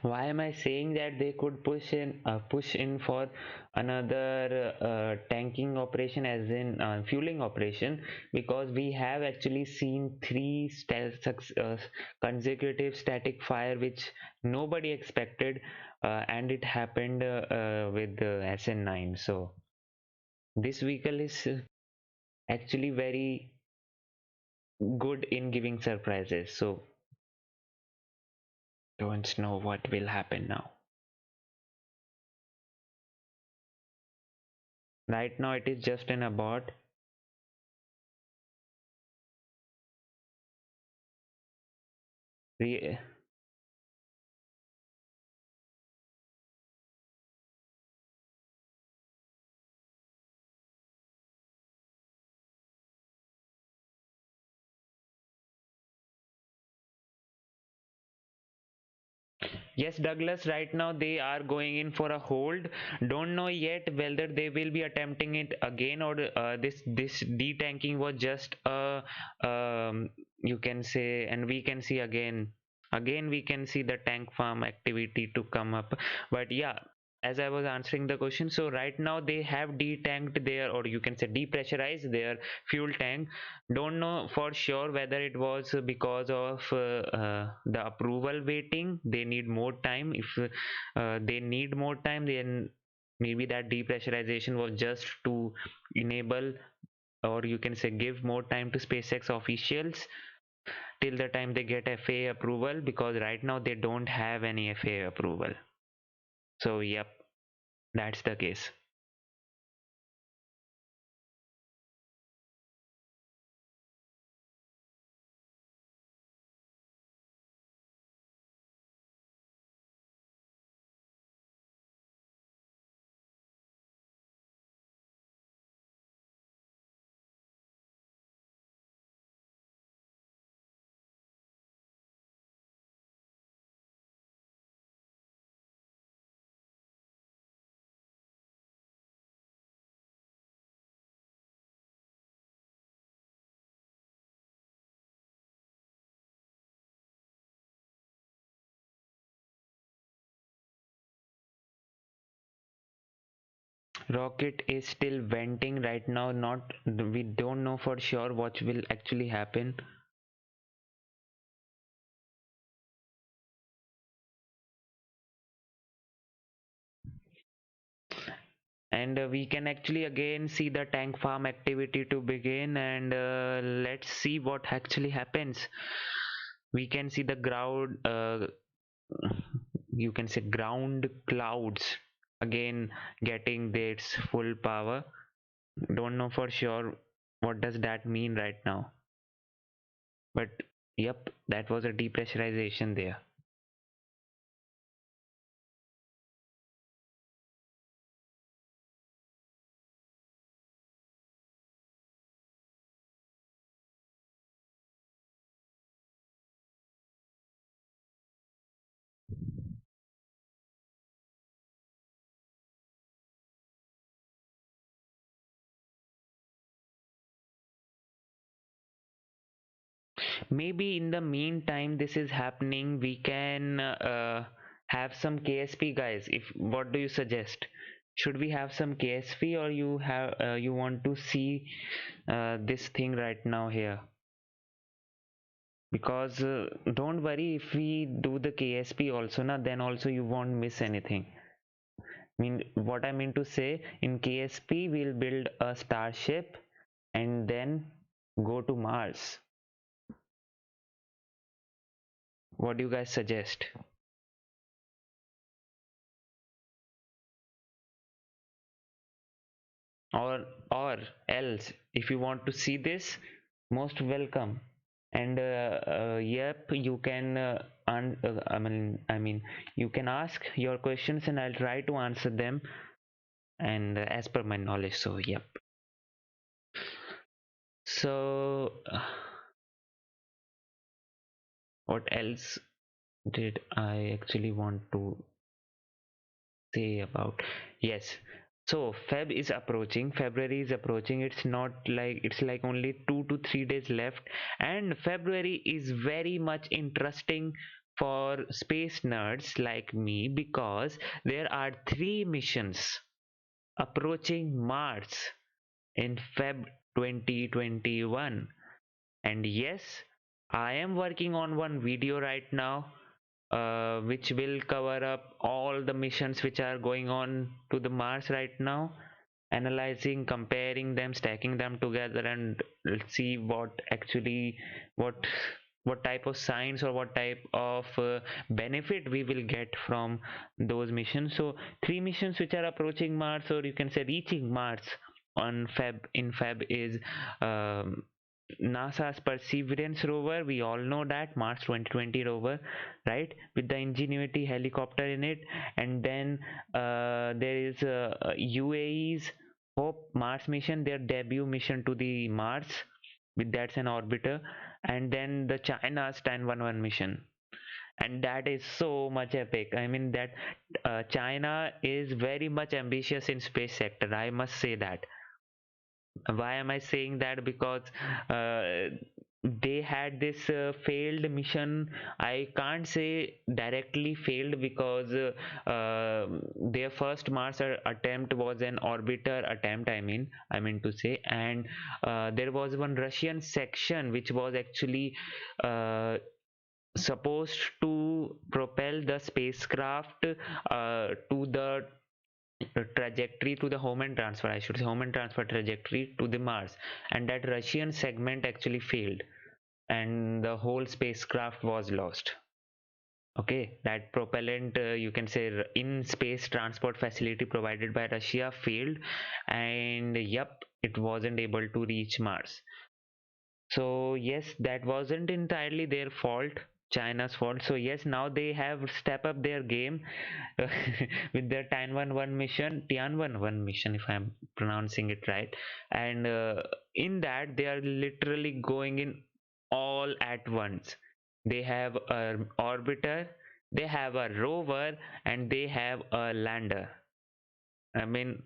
Why am I saying that they could push in for another tanking operation, as in fueling operation? Because we have actually seen three consecutive static fire which nobody expected, and it happened with the SN9. So this vehicle is actually very good in giving surprises. So don't know what will happen now. Right now it is just an abort. We Yes, Douglas, right now they are going in for a hold. Don't know yet whether they will be attempting it again, or this detanking was just a you can say, and we can see again we can see the tank farm activity to come up. But yeah, as I was answering the question, so right now they have detanked their, or you can say depressurized their fuel tank. Don't know for sure whether it was because of the approval waiting. They need more time. If they need more time, then maybe that depressurization was just to enable, or you can say give more time to SpaceX officials till the time they get FAA approval, because right now they don't have any FAA approval. So yep, that's the case. Rocket is still venting right now. Not We don't know for sure what will actually happen. And we can actually again see the tank farm activity to begin, and let's see what actually happens. We can see the ground, you can say ground clouds again getting its full power. Don't know for sure what does that mean right now, but yep, that was a depressurization there. Maybe in the meantime this is happening, we can have some KSP, guys. If What do you suggest? Should we have some KSP, or you want to see this thing right now here? Because don't worry, if we do the KSP also na, then also you won't miss anything. What I mean to say, in KSP we'll build a starship and then go to Mars. What do you guys suggest? Or else, if you want to see this, most welcome. And yep, you can you can ask your questions and I'll try to answer them, and as per my knowledge. So yep. So what else did I actually want to say about? Yes, so February is approaching. It's not like, it's like only 2 to 3 days left, and February is very much interesting for space nerds like me, because there are 3 missions approaching Mars in Feb 2021. And yes, I am working on one video right now, which will cover up all the missions which are going on to the Mars right now, analyzing, comparing them, stacking them together, and let's see what actually, what what type of science or what type of benefit we will get from those missions. So 3 missions which are approaching Mars, or you can say reaching Mars on Feb is um, NASA's Perseverance rover. We all know that Mars 2020 rover, right? With the Ingenuity helicopter in it, and then there is UAE's Hope Mars mission, their debut mission to the Mars, with that's an orbiter, and then the China's 1011 mission. And that is so much epic. I mean that China is very much ambitious in space sector. I must say that. Why am I saying that? Because uh, they had this failed mission. I can't say directly failed, because their first Mars attempt was an orbiter attempt, I mean to say. And there was one Russian section which was actually supposed to propel the spacecraft to the trajectory, to the home and transfer, I should say home and transfer trajectory to the Mars, and that Russian segment actually failed, and the whole spacecraft was lost. Okay, that propellant, you can say, in space transport facility provided by Russia failed, and yep, it wasn't able to reach Mars. So yes, that wasn't entirely their fault, China's fault. So yes, now they have step up their game with their Tianwen-1 mission, if I'm pronouncing it right. And in that, they are literally going in all at once. They have an orbiter, they have a rover, and they have a lander. I mean,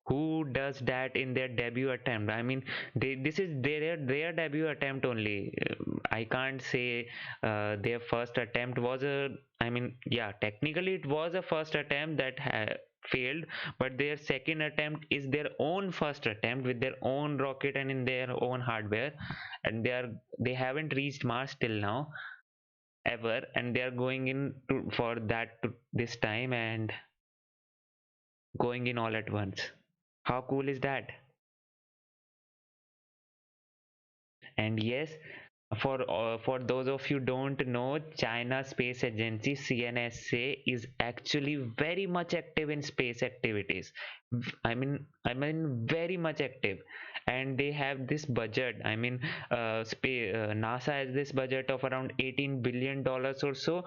who does that in their debut attempt? I mean, this is their debut attempt only. I can't say their first attempt was a, I mean, yeah, technically it was a first attempt that failed, but their second attempt is their own first attempt with their own rocket and in their own hardware, and they haven't reached Mars till now ever, and they are going in for that this time, and going in all at once. How cool is that? And yes, for those of you don't know, China Space Agency CNSA is actually very much active in space activities. I mean very much active, and they have this budget. I mean, NASA has this budget of around $18 billion or so.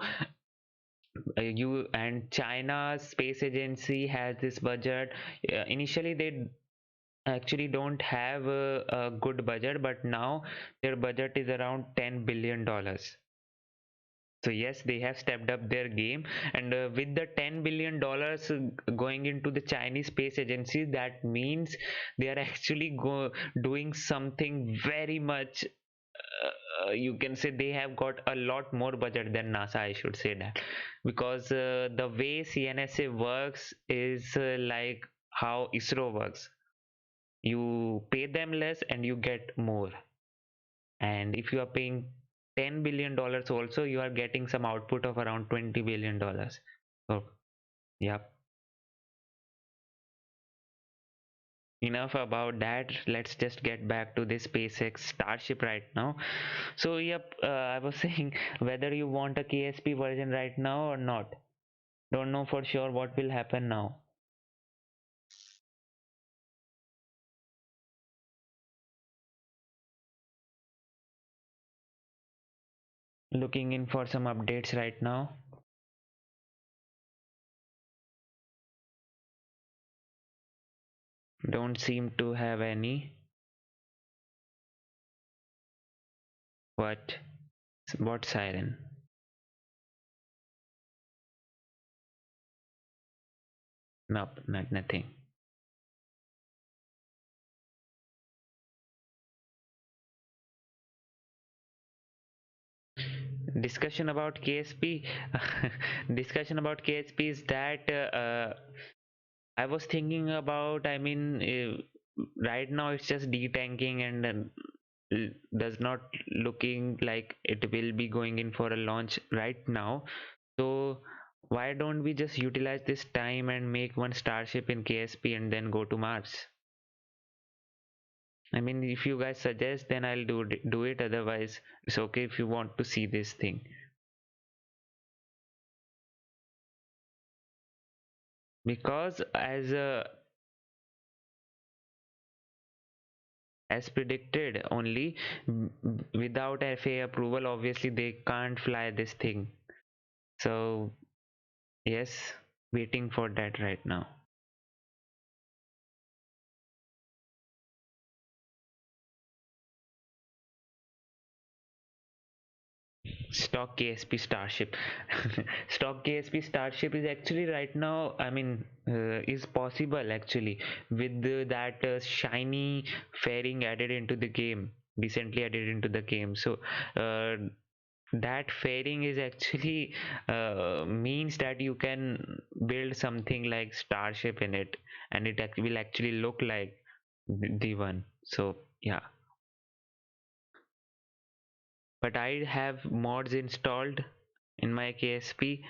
You and China's space agency has this budget. Initially, they actually don't have a good budget, but now their budget is around $10 billion. So yes, they have stepped up their game, and with the $10 billion going into the Chinese space agency, that means they are actually doing something very much, you can say they have got a lot more budget than NASA, I should say that, because the way CNSA works is like how ISRO works. You pay them less and you get more, and if you are paying $10 billion also, you are getting some output of around $20 billion. So yeah, enough about that. Let's just get back to this SpaceX Starship right now. So yep, I was saying, whether you want a KSP version right now or not, don't know for sure what will happen now. Looking in for some updates right now. Don't seem to have any. What what siren? Nope, nothing. Discussion about KSP. Discussion about KSP is that I was thinking about, I mean, right now it's just detanking, and does not looking like it will be going in for a launch right now. So why don't we just utilize this time and make one Starship in KSP and then go to Mars? I mean, if you guys suggest, then I'll do it. Otherwise, it's okay if you want to see this thing. Because as predicted, only without FAA approval, obviously they can't fly this thing. So yes, waiting for that right now. Stock KSP Starship. Stock KSP Starship is actually right now, I mean, is possible actually with that shiny fairing added into the game, recently added into the game. So that fairing is actually means that you can build something like Starship in it, and it will actually look like the one. So yeah, but I have mods installed in my KSP,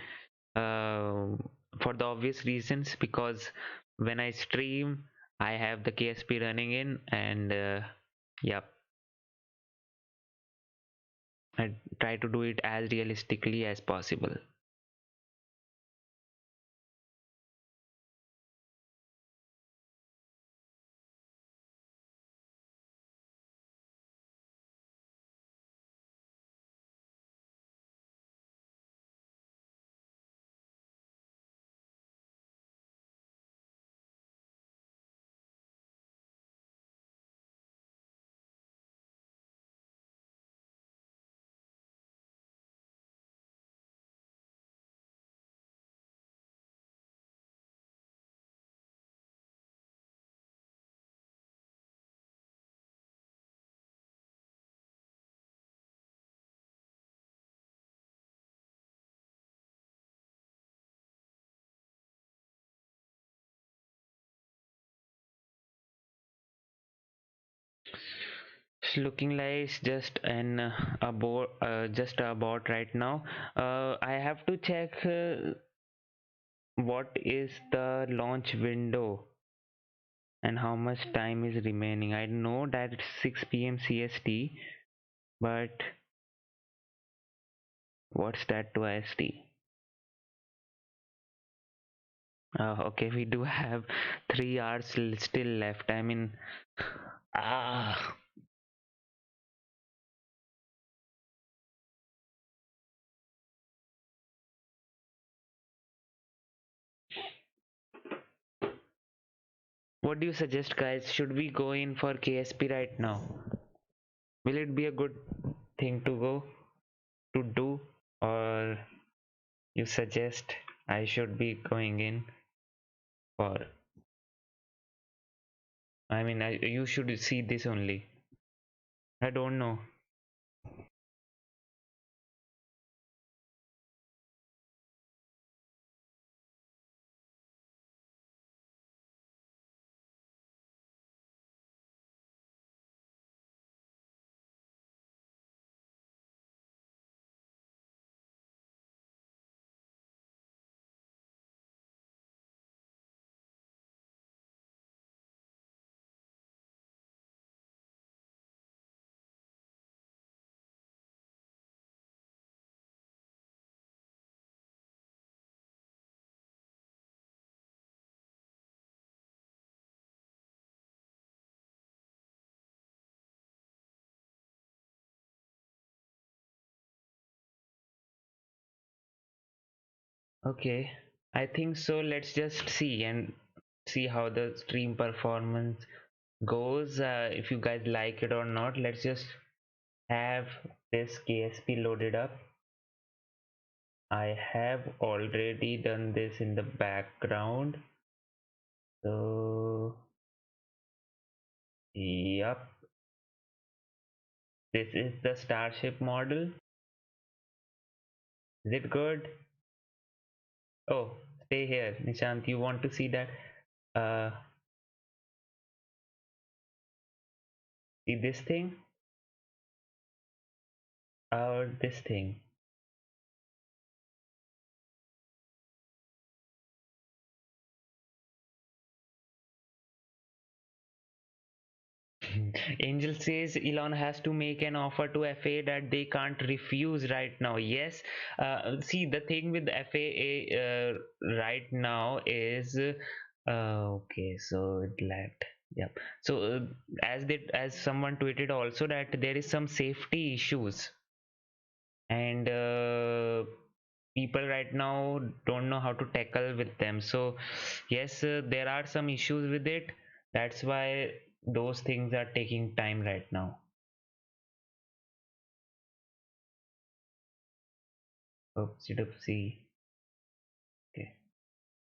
uh, for the obvious reasons, because when I stream, I have the KSP running in, and yeah, I try to do it as realistically as possible. It's looking like it's just an just a bot right now. I have to check what is the launch window and how much time is remaining. I know that it's 6 p.m. CST, but what's that to IST? Okay, we do have 3 hours still left. I mean, ah, what do you suggest, guys? Should we go in for KSP right now? Will it be a good thing to go to do, or you suggest I should be going in for? I mean, you should see this only. I don't know. Okay, I think so. Let's just see and see how the stream performance goes. If you guys like it or not, let's just have this KSP loaded up. I have already done this in the background. So, yep, this is the Starship model. Is it good? Oh, stay here, Nishant. You want to see that? Uh, See this thing or this thing? Angel says Elon has to make an offer to FAA that they can't refuse right now. Yes, see the thing with FAA right now is okay. So it lagged. Yep. So as someone tweeted also that there is some safety issues and people right now don't know how to tackle with them. So yes, there are some issues with it. That's why those things are taking time right now. Oopsie doopsie. Okay.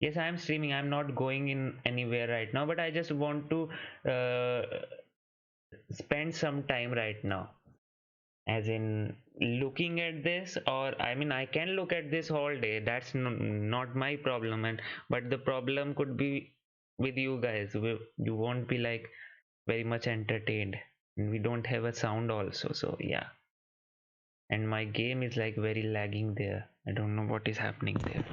Yes, I am streaming. I'm not going in anywhere right now, but I just want to spend some time right now, as in looking at this. Or I mean, I can look at this all day. That's not my problem. And but the problem could be with you guys. You won't be like very much entertained, and we don't have a sound also. So yeah, and my game is like very lagging there. I don't know what is happening there.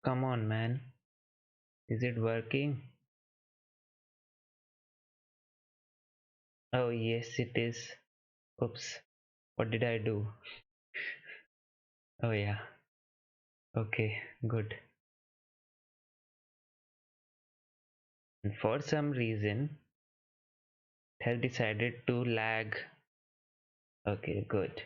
Come on, man. Is it working? Oh yes, it is. Oops, what did I do? Oh yeah. Okay, good. And for some reason, it has decided to lag. Okay, good.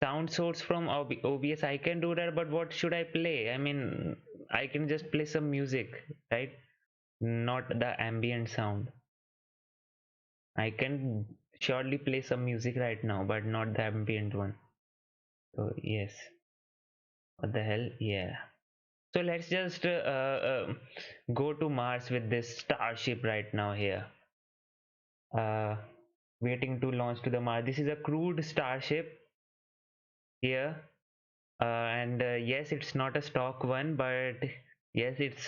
Sound source from OBS, I can do that, but what should I play? I mean, I can just play some music, right? Not the ambient sound. I can surely play some music right now, but not the ambient one. So yes, what the hell? Yeah. So let's just go to Mars with this Starship right now here. Uh, Waiting to launch to the Mars. This is a crewed Starship here, and yes, it's not a stock one, but yes, it's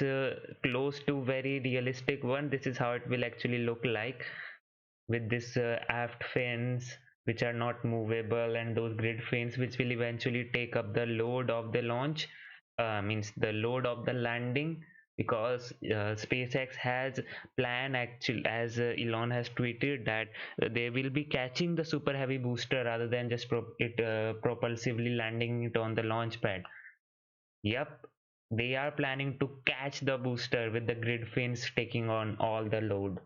close to very realistic one. This is how it will actually look like, with this aft fins which are not movable, and those grid fins which will eventually take up the load of the launch, means the load of the landing, because SpaceX has planned, actually, as Elon has tweeted, that they will be catching the super heavy booster rather than just propulsively landing it on the launch pad. Yep, they are planning to catch the booster with the grid fins taking on all the load.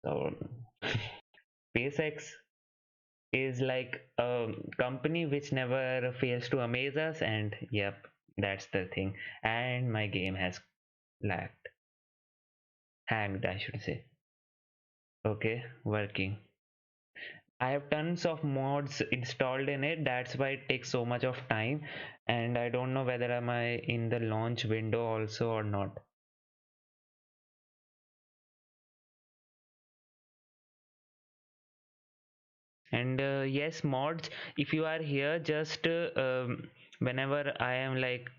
So SpaceX is like a company which never fails to amaze us, and yep, that's the thing. And my game has lagged, hanged, I should say. Okay, working. I have tons of mods installed in it, that's why it takes so much of time, and I don't know whether am I in the launch window also or not. And yes, mods, if you are here, just whenever I am like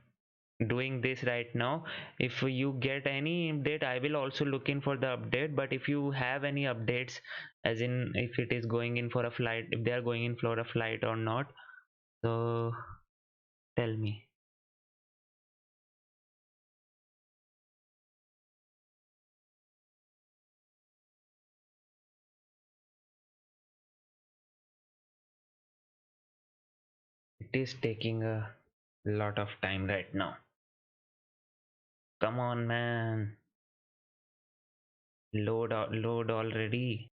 doing this right now, if you get any update, I will also look in for the update. But if you have any updates, as in if it is going in for a flight, if they are going in for a flight or not, so tell me. It is taking a lot of time right now. Come on, man, load already.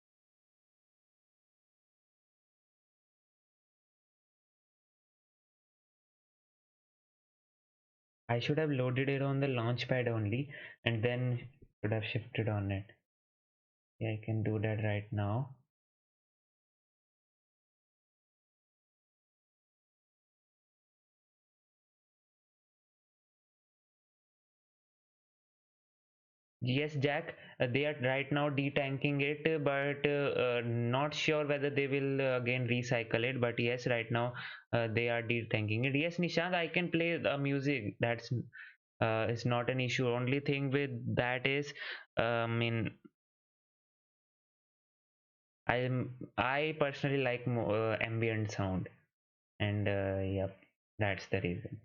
I should have loaded it on the launch pad only, and then should have shifted on it. Yeah, I can do that right now. Yes, Jack, they are right now detanking it, but not sure whether they will again recycle it. But yes, right now they are detanking it. Yes, Nishant, I can play the music. That's it's not an issue. Only thing with that is, I mean, I personally like ambient sound, and yep, that's the reason.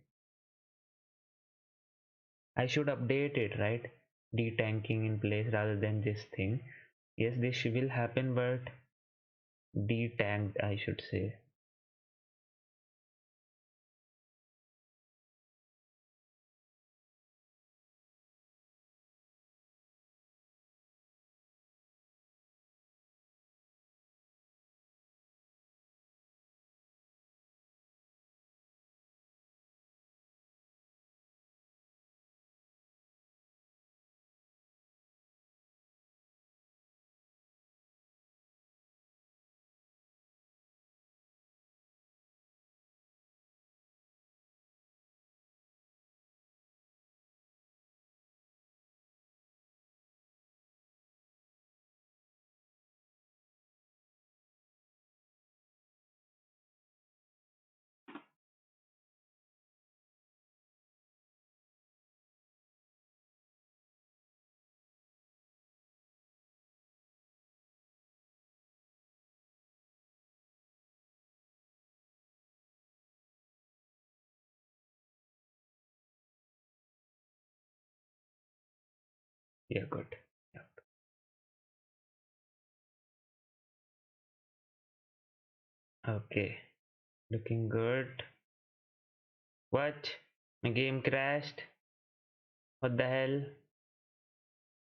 I should update it, right? Detanking in place rather than this thing. Yes, this will happen, but detanked, I should say. Yeah, good. Yeah. Okay, looking good. What? My game crashed? What the hell?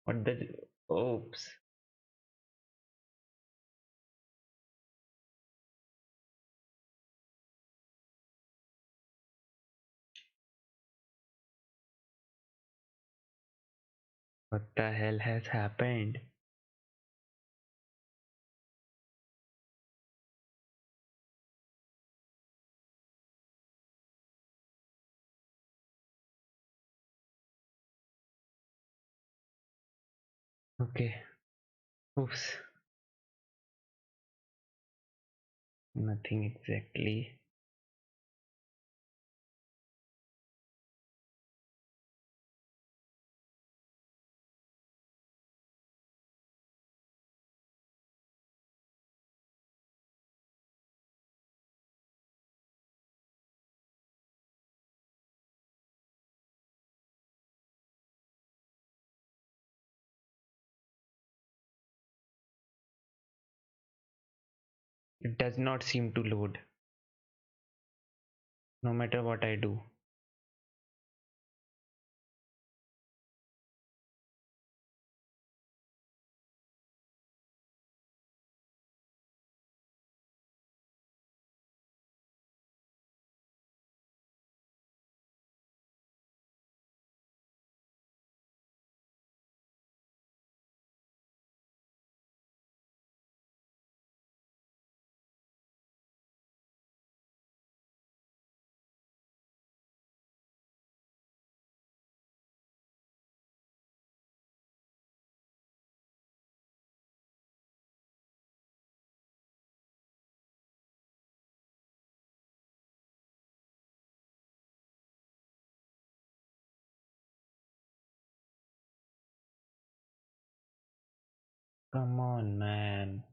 What the? Oops. What the hell has happened? Okay. Oops. Nothing exactly. It does not seem to load, no matter what I do. Come on, man.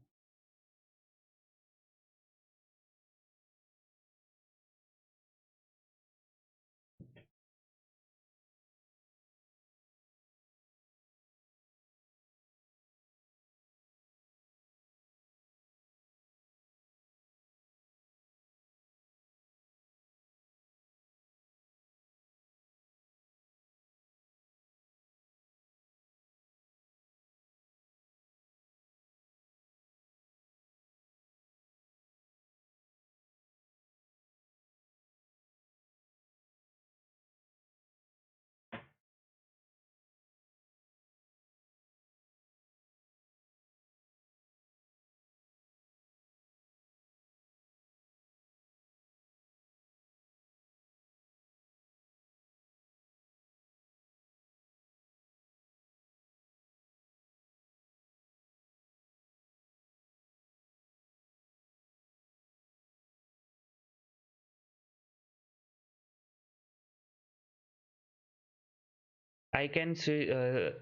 I can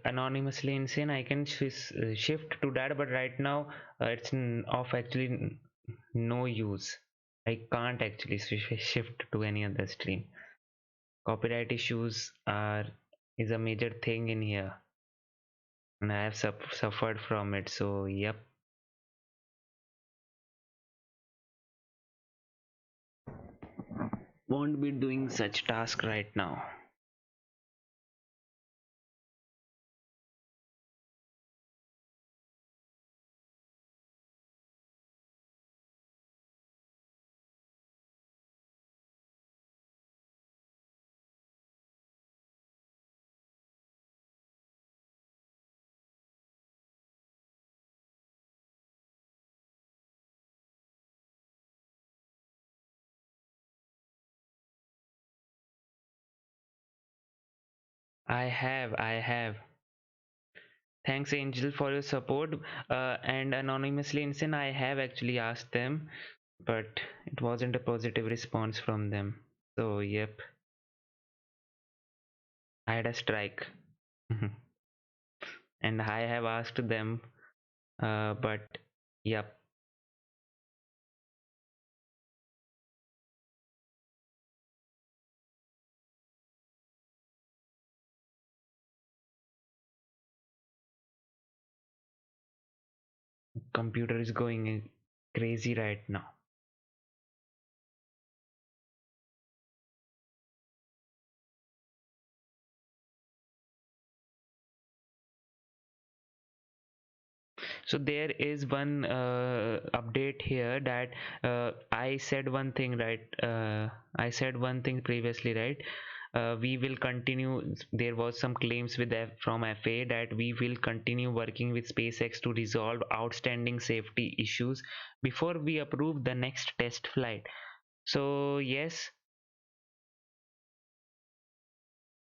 anonymously insane. I can shift to that, but right now it's of actually no use. I can't actually shift to any other stream. Copyright issues are is a major thing in here, and I have suffered from it. So yep, won't be doing such task right now. I have. Thanks, Angel, for your support. And anonymously insane, I have actually asked them, but it wasn't a positive response from them. So yep, I had a strike. And I have asked them, but yep. computer is going crazy right now. So there is one update here that I said one thing, right? I said one thing previously, right? We will continue. There was some claims with from FA that we will continue working with SpaceX to resolve outstanding safety issues before we approve the next test flight. So yes,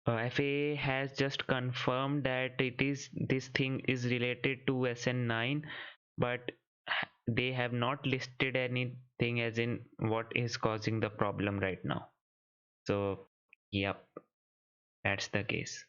FAA has just confirmed that this thing is related to SN9, but they have not listed anything as in what is causing the problem right now. So yep, that's the case.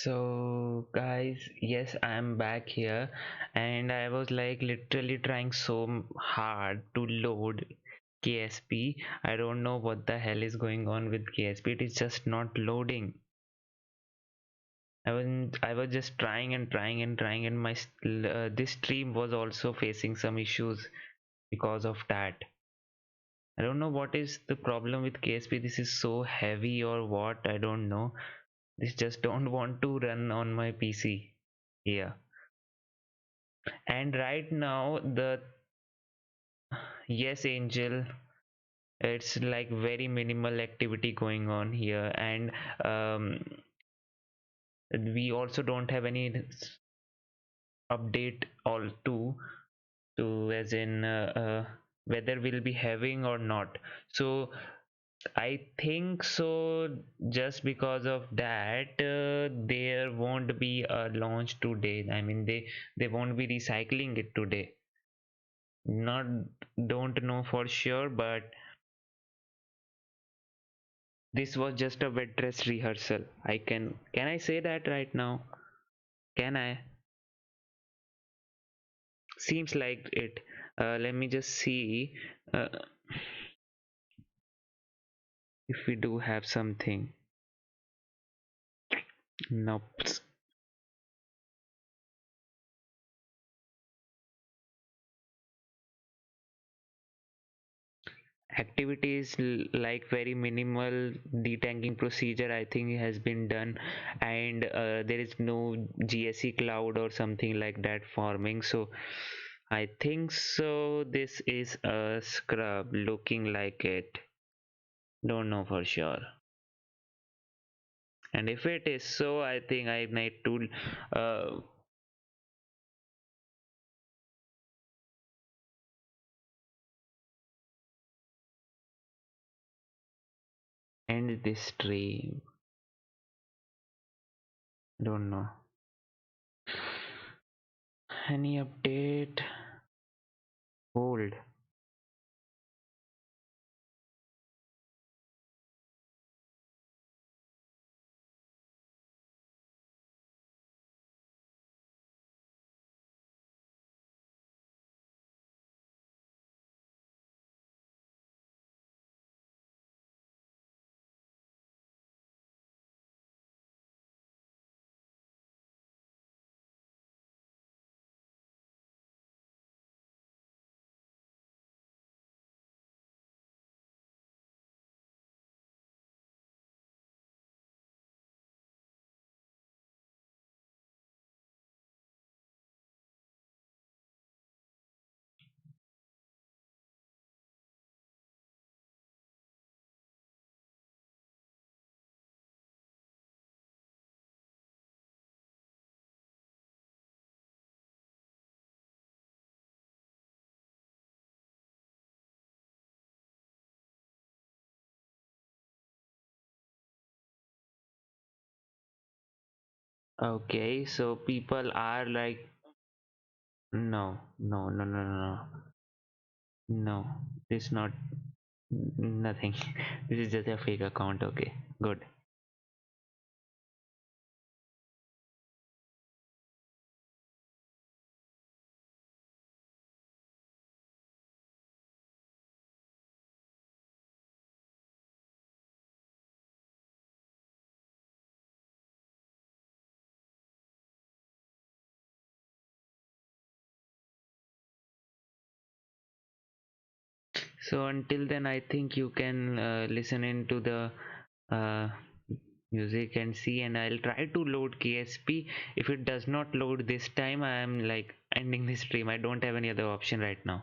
So guys, yes, I'm back here, and I was like literally trying so hard to load KSP. I don't know what the hell is going on with KSP. It is just not loading. I was just trying and trying and trying, and this stream was also facing some issues because of that. I don't know what is the problem with KSP. This is so heavy or what? I don't know. This just don't want to run on my PC. Yeah. And right now the yes, Angel, it's like very minimal activity going on here, and we also don't have any update all to as in whether we'll be having or not. So I think so. Just because of that, there won't be a launch today. I mean, they won't be recycling it today. Not don't know for sure, but this was just a bed dress rehearsal. Can I say that right now? Can I? Seems like it. Let me just see uh, if we do have something. Nope. Activities like very minimal detanking procedure I think has been done, and there is no GSE cloud or something like that forming, so I think so this is a scrub looking like it. Don't know for sure, and if it is so I think I need to uh, end this stream. Don't know any update. Hold. Okay, so people are like, no, no, no, no, no, no. No, this not nothing. This is just a fake account. Okay, good. So until then, I think you can listen into the uh, music and see. And I'll try to load KSP. If it does not load this time, I am like ending the stream. I don't have any other option right now.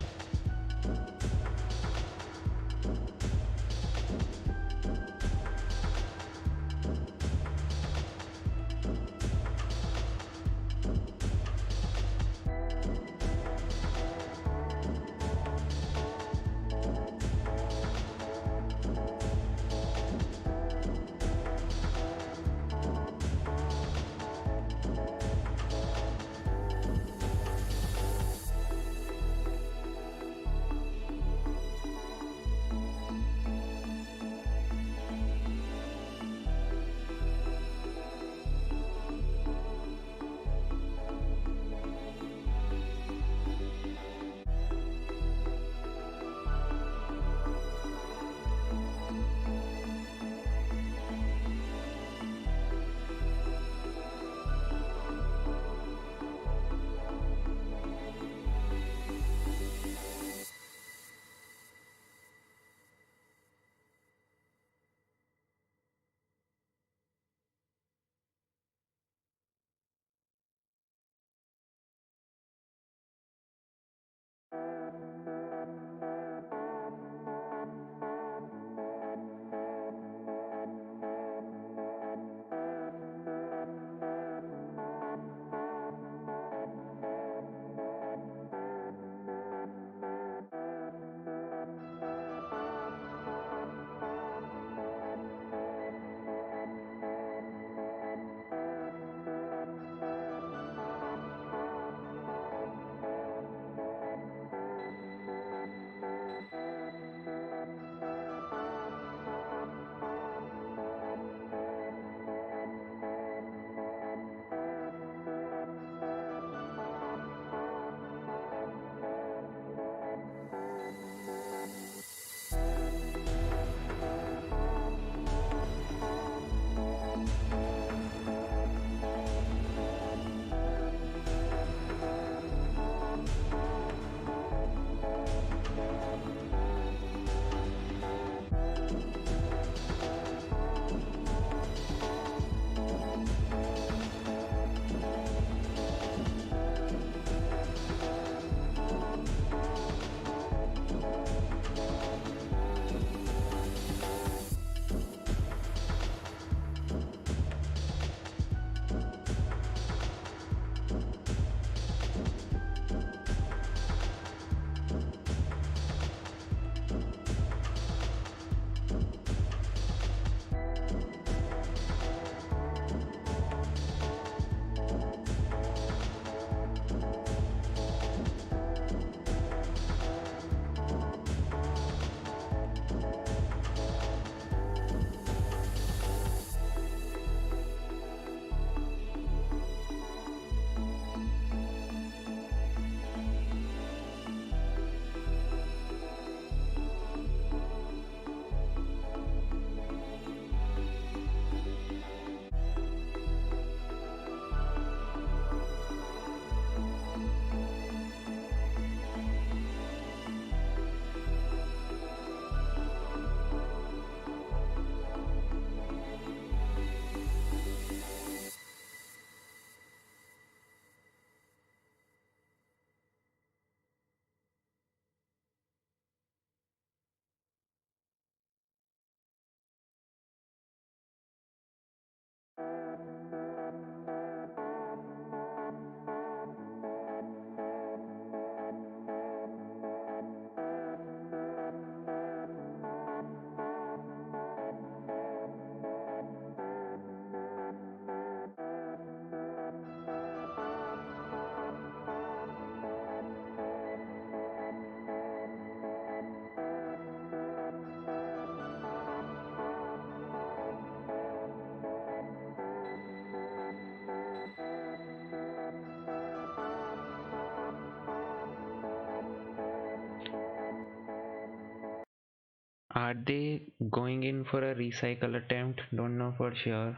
Are they going in for a recycle attempt? Don't know for sure.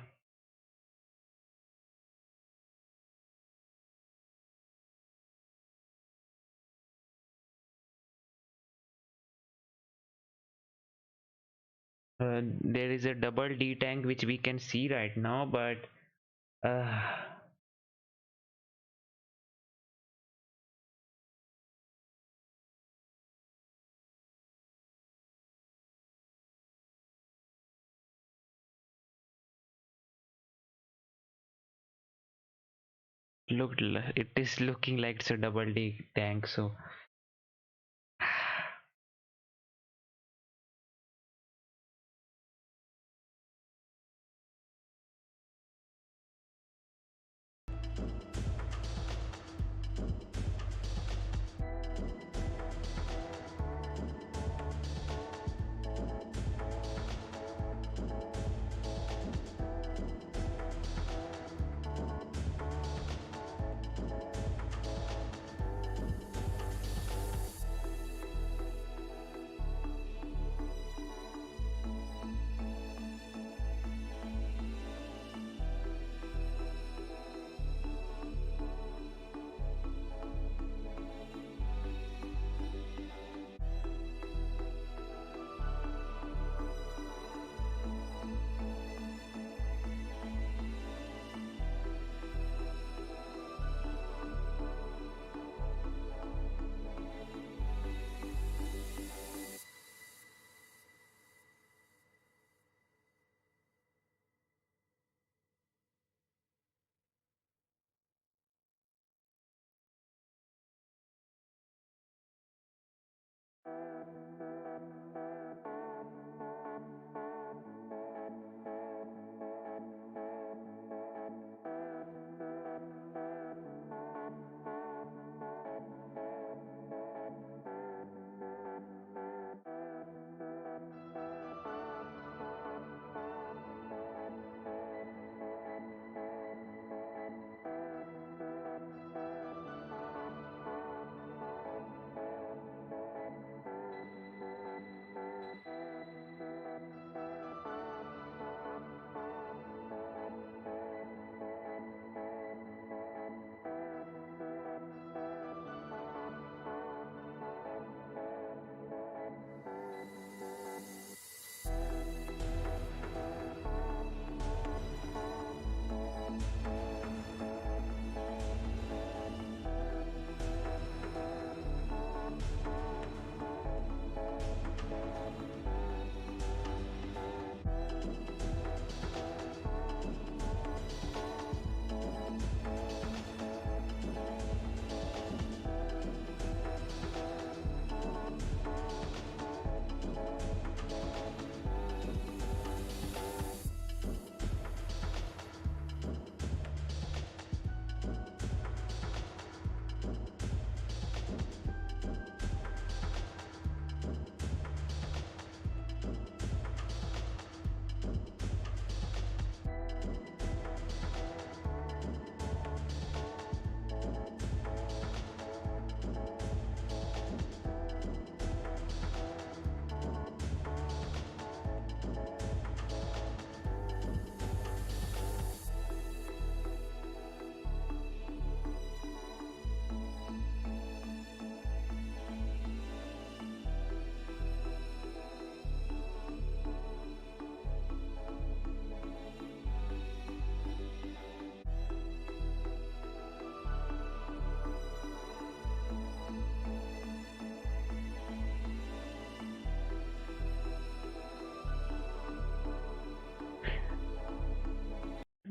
There is a double D tank which we can see right now, but uh, it is looking like it's a double D tank. So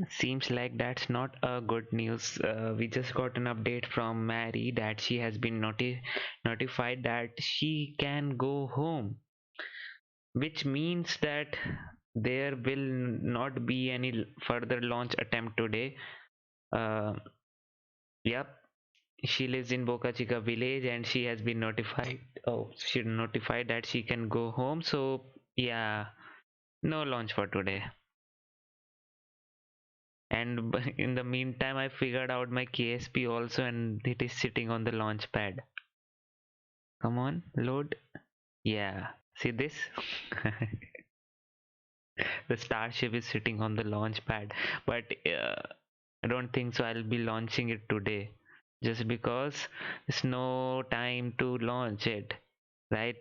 seems like that's not a good news. We just got an update from Mary that she has been notified that she can go home, which means that there will not be any further launch attempt today. Uh, yep, she lives in Boca Chica village and she has been notified. Oh, she notified that she can go home. So yeah, no launch for today. And in the meantime, I figured out my KSP also, and it is sitting on the launch pad. Come on, load. Yeah, see this? The Starship is sitting on the launch pad, but I don't think so. I'll be launching it today just because there's no time to launch it, right?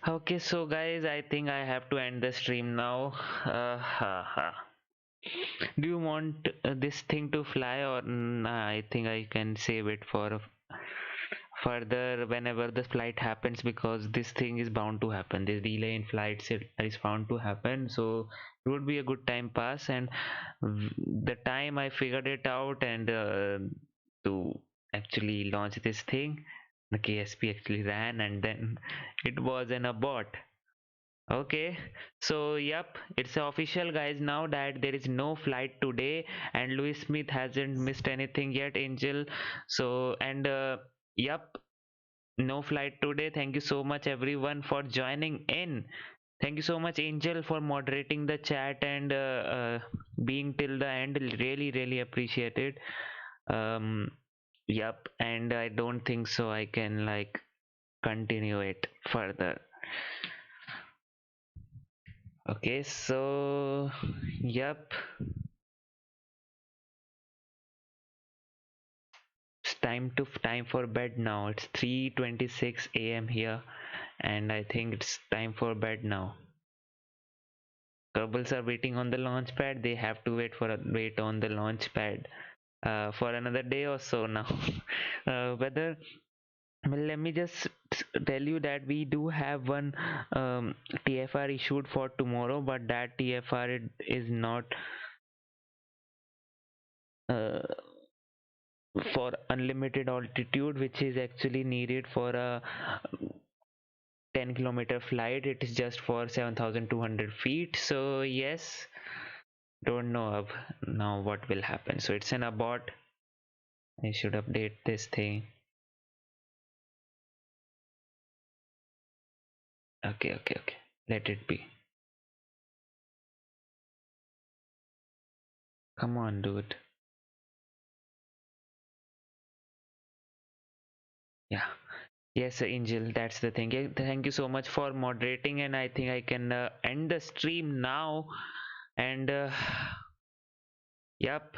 Okay, so guys, I think I have to end the stream now. Do you want this thing to fly, or I think I can save it for further whenever the flight happens, because this thing is bound to happen. This delay in flights is bound to happen, so it would be a good time pass. And the time I figured it out and to actually launch this thing, the KSP actually ran, and then it was an abort. Okay, so yep, it's official, guys, now that there is no flight today, and Louis Smith hasn't missed anything yet, Angel. So, and yep, no flight today. Thank you so much, everyone, for joining in. Thank you so much, Angel, for moderating the chat and being till the end. Really, really appreciate it. Um, yep, and I don't think so I can like continue it further. Okay, so yep, it's time for bed now. It's 3:26 a.m. here, and I think it's time for bed now. Kerbals are waiting on the launch pad. They have to wait on the launch pad for another day or so now. Whether Well, let me just tell you that we do have one TFR issued for tomorrow, but that TFR is not uh, for unlimited altitude, which is actually needed for a 10-kilometer flight. It is just for 7,200 feet. So yes, don't know now what will happen. So it's an abort. I should update this thing. Okay, okay, okay. Let it be. Come on, dude. Yeah. Yes, Angel, that's the thing. Yeah, thank you so much for moderating, and I think I can end the stream now. And yep,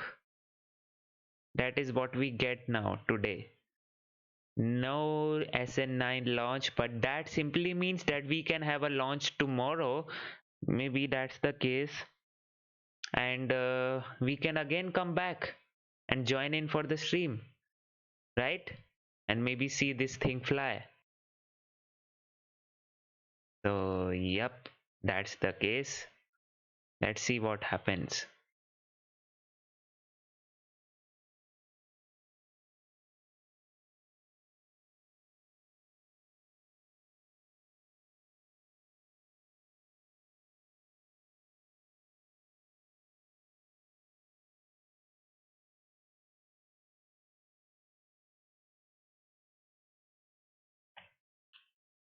that is what we get now today. No SN9 launch, but that simply means that we can have a launch tomorrow. Maybe that's the case, and we can again come back and join in for the stream, right? And maybe see this thing fly. So, yep, that's the case. Let's see what happens.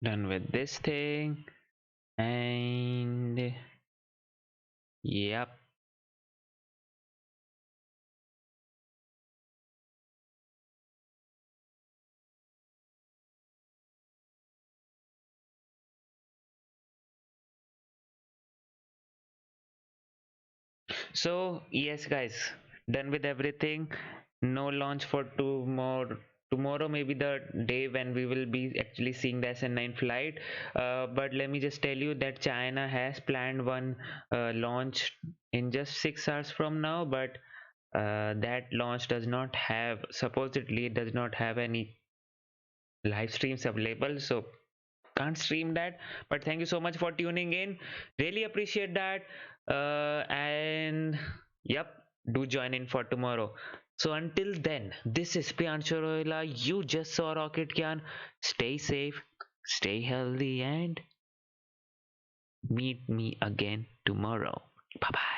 Done with this thing, and yep. So yes, guys, done with everything. No launch for tomorrow. Maybe the day when we will be actually seeing the SN9 flight. But let me just tell you that China has planned one launch in just 6 hours from now. But that launch does not have, supposedly, it does not have any live streams available. So can't stream that. But thank you so much for tuning in. Really appreciate that. And yep, do join in for tomorrow. So until then, this is Priyanshu Royla. You just saw Rocket Kyan. Stay safe, stay healthy, and Meet me again tomorrow. Bye bye.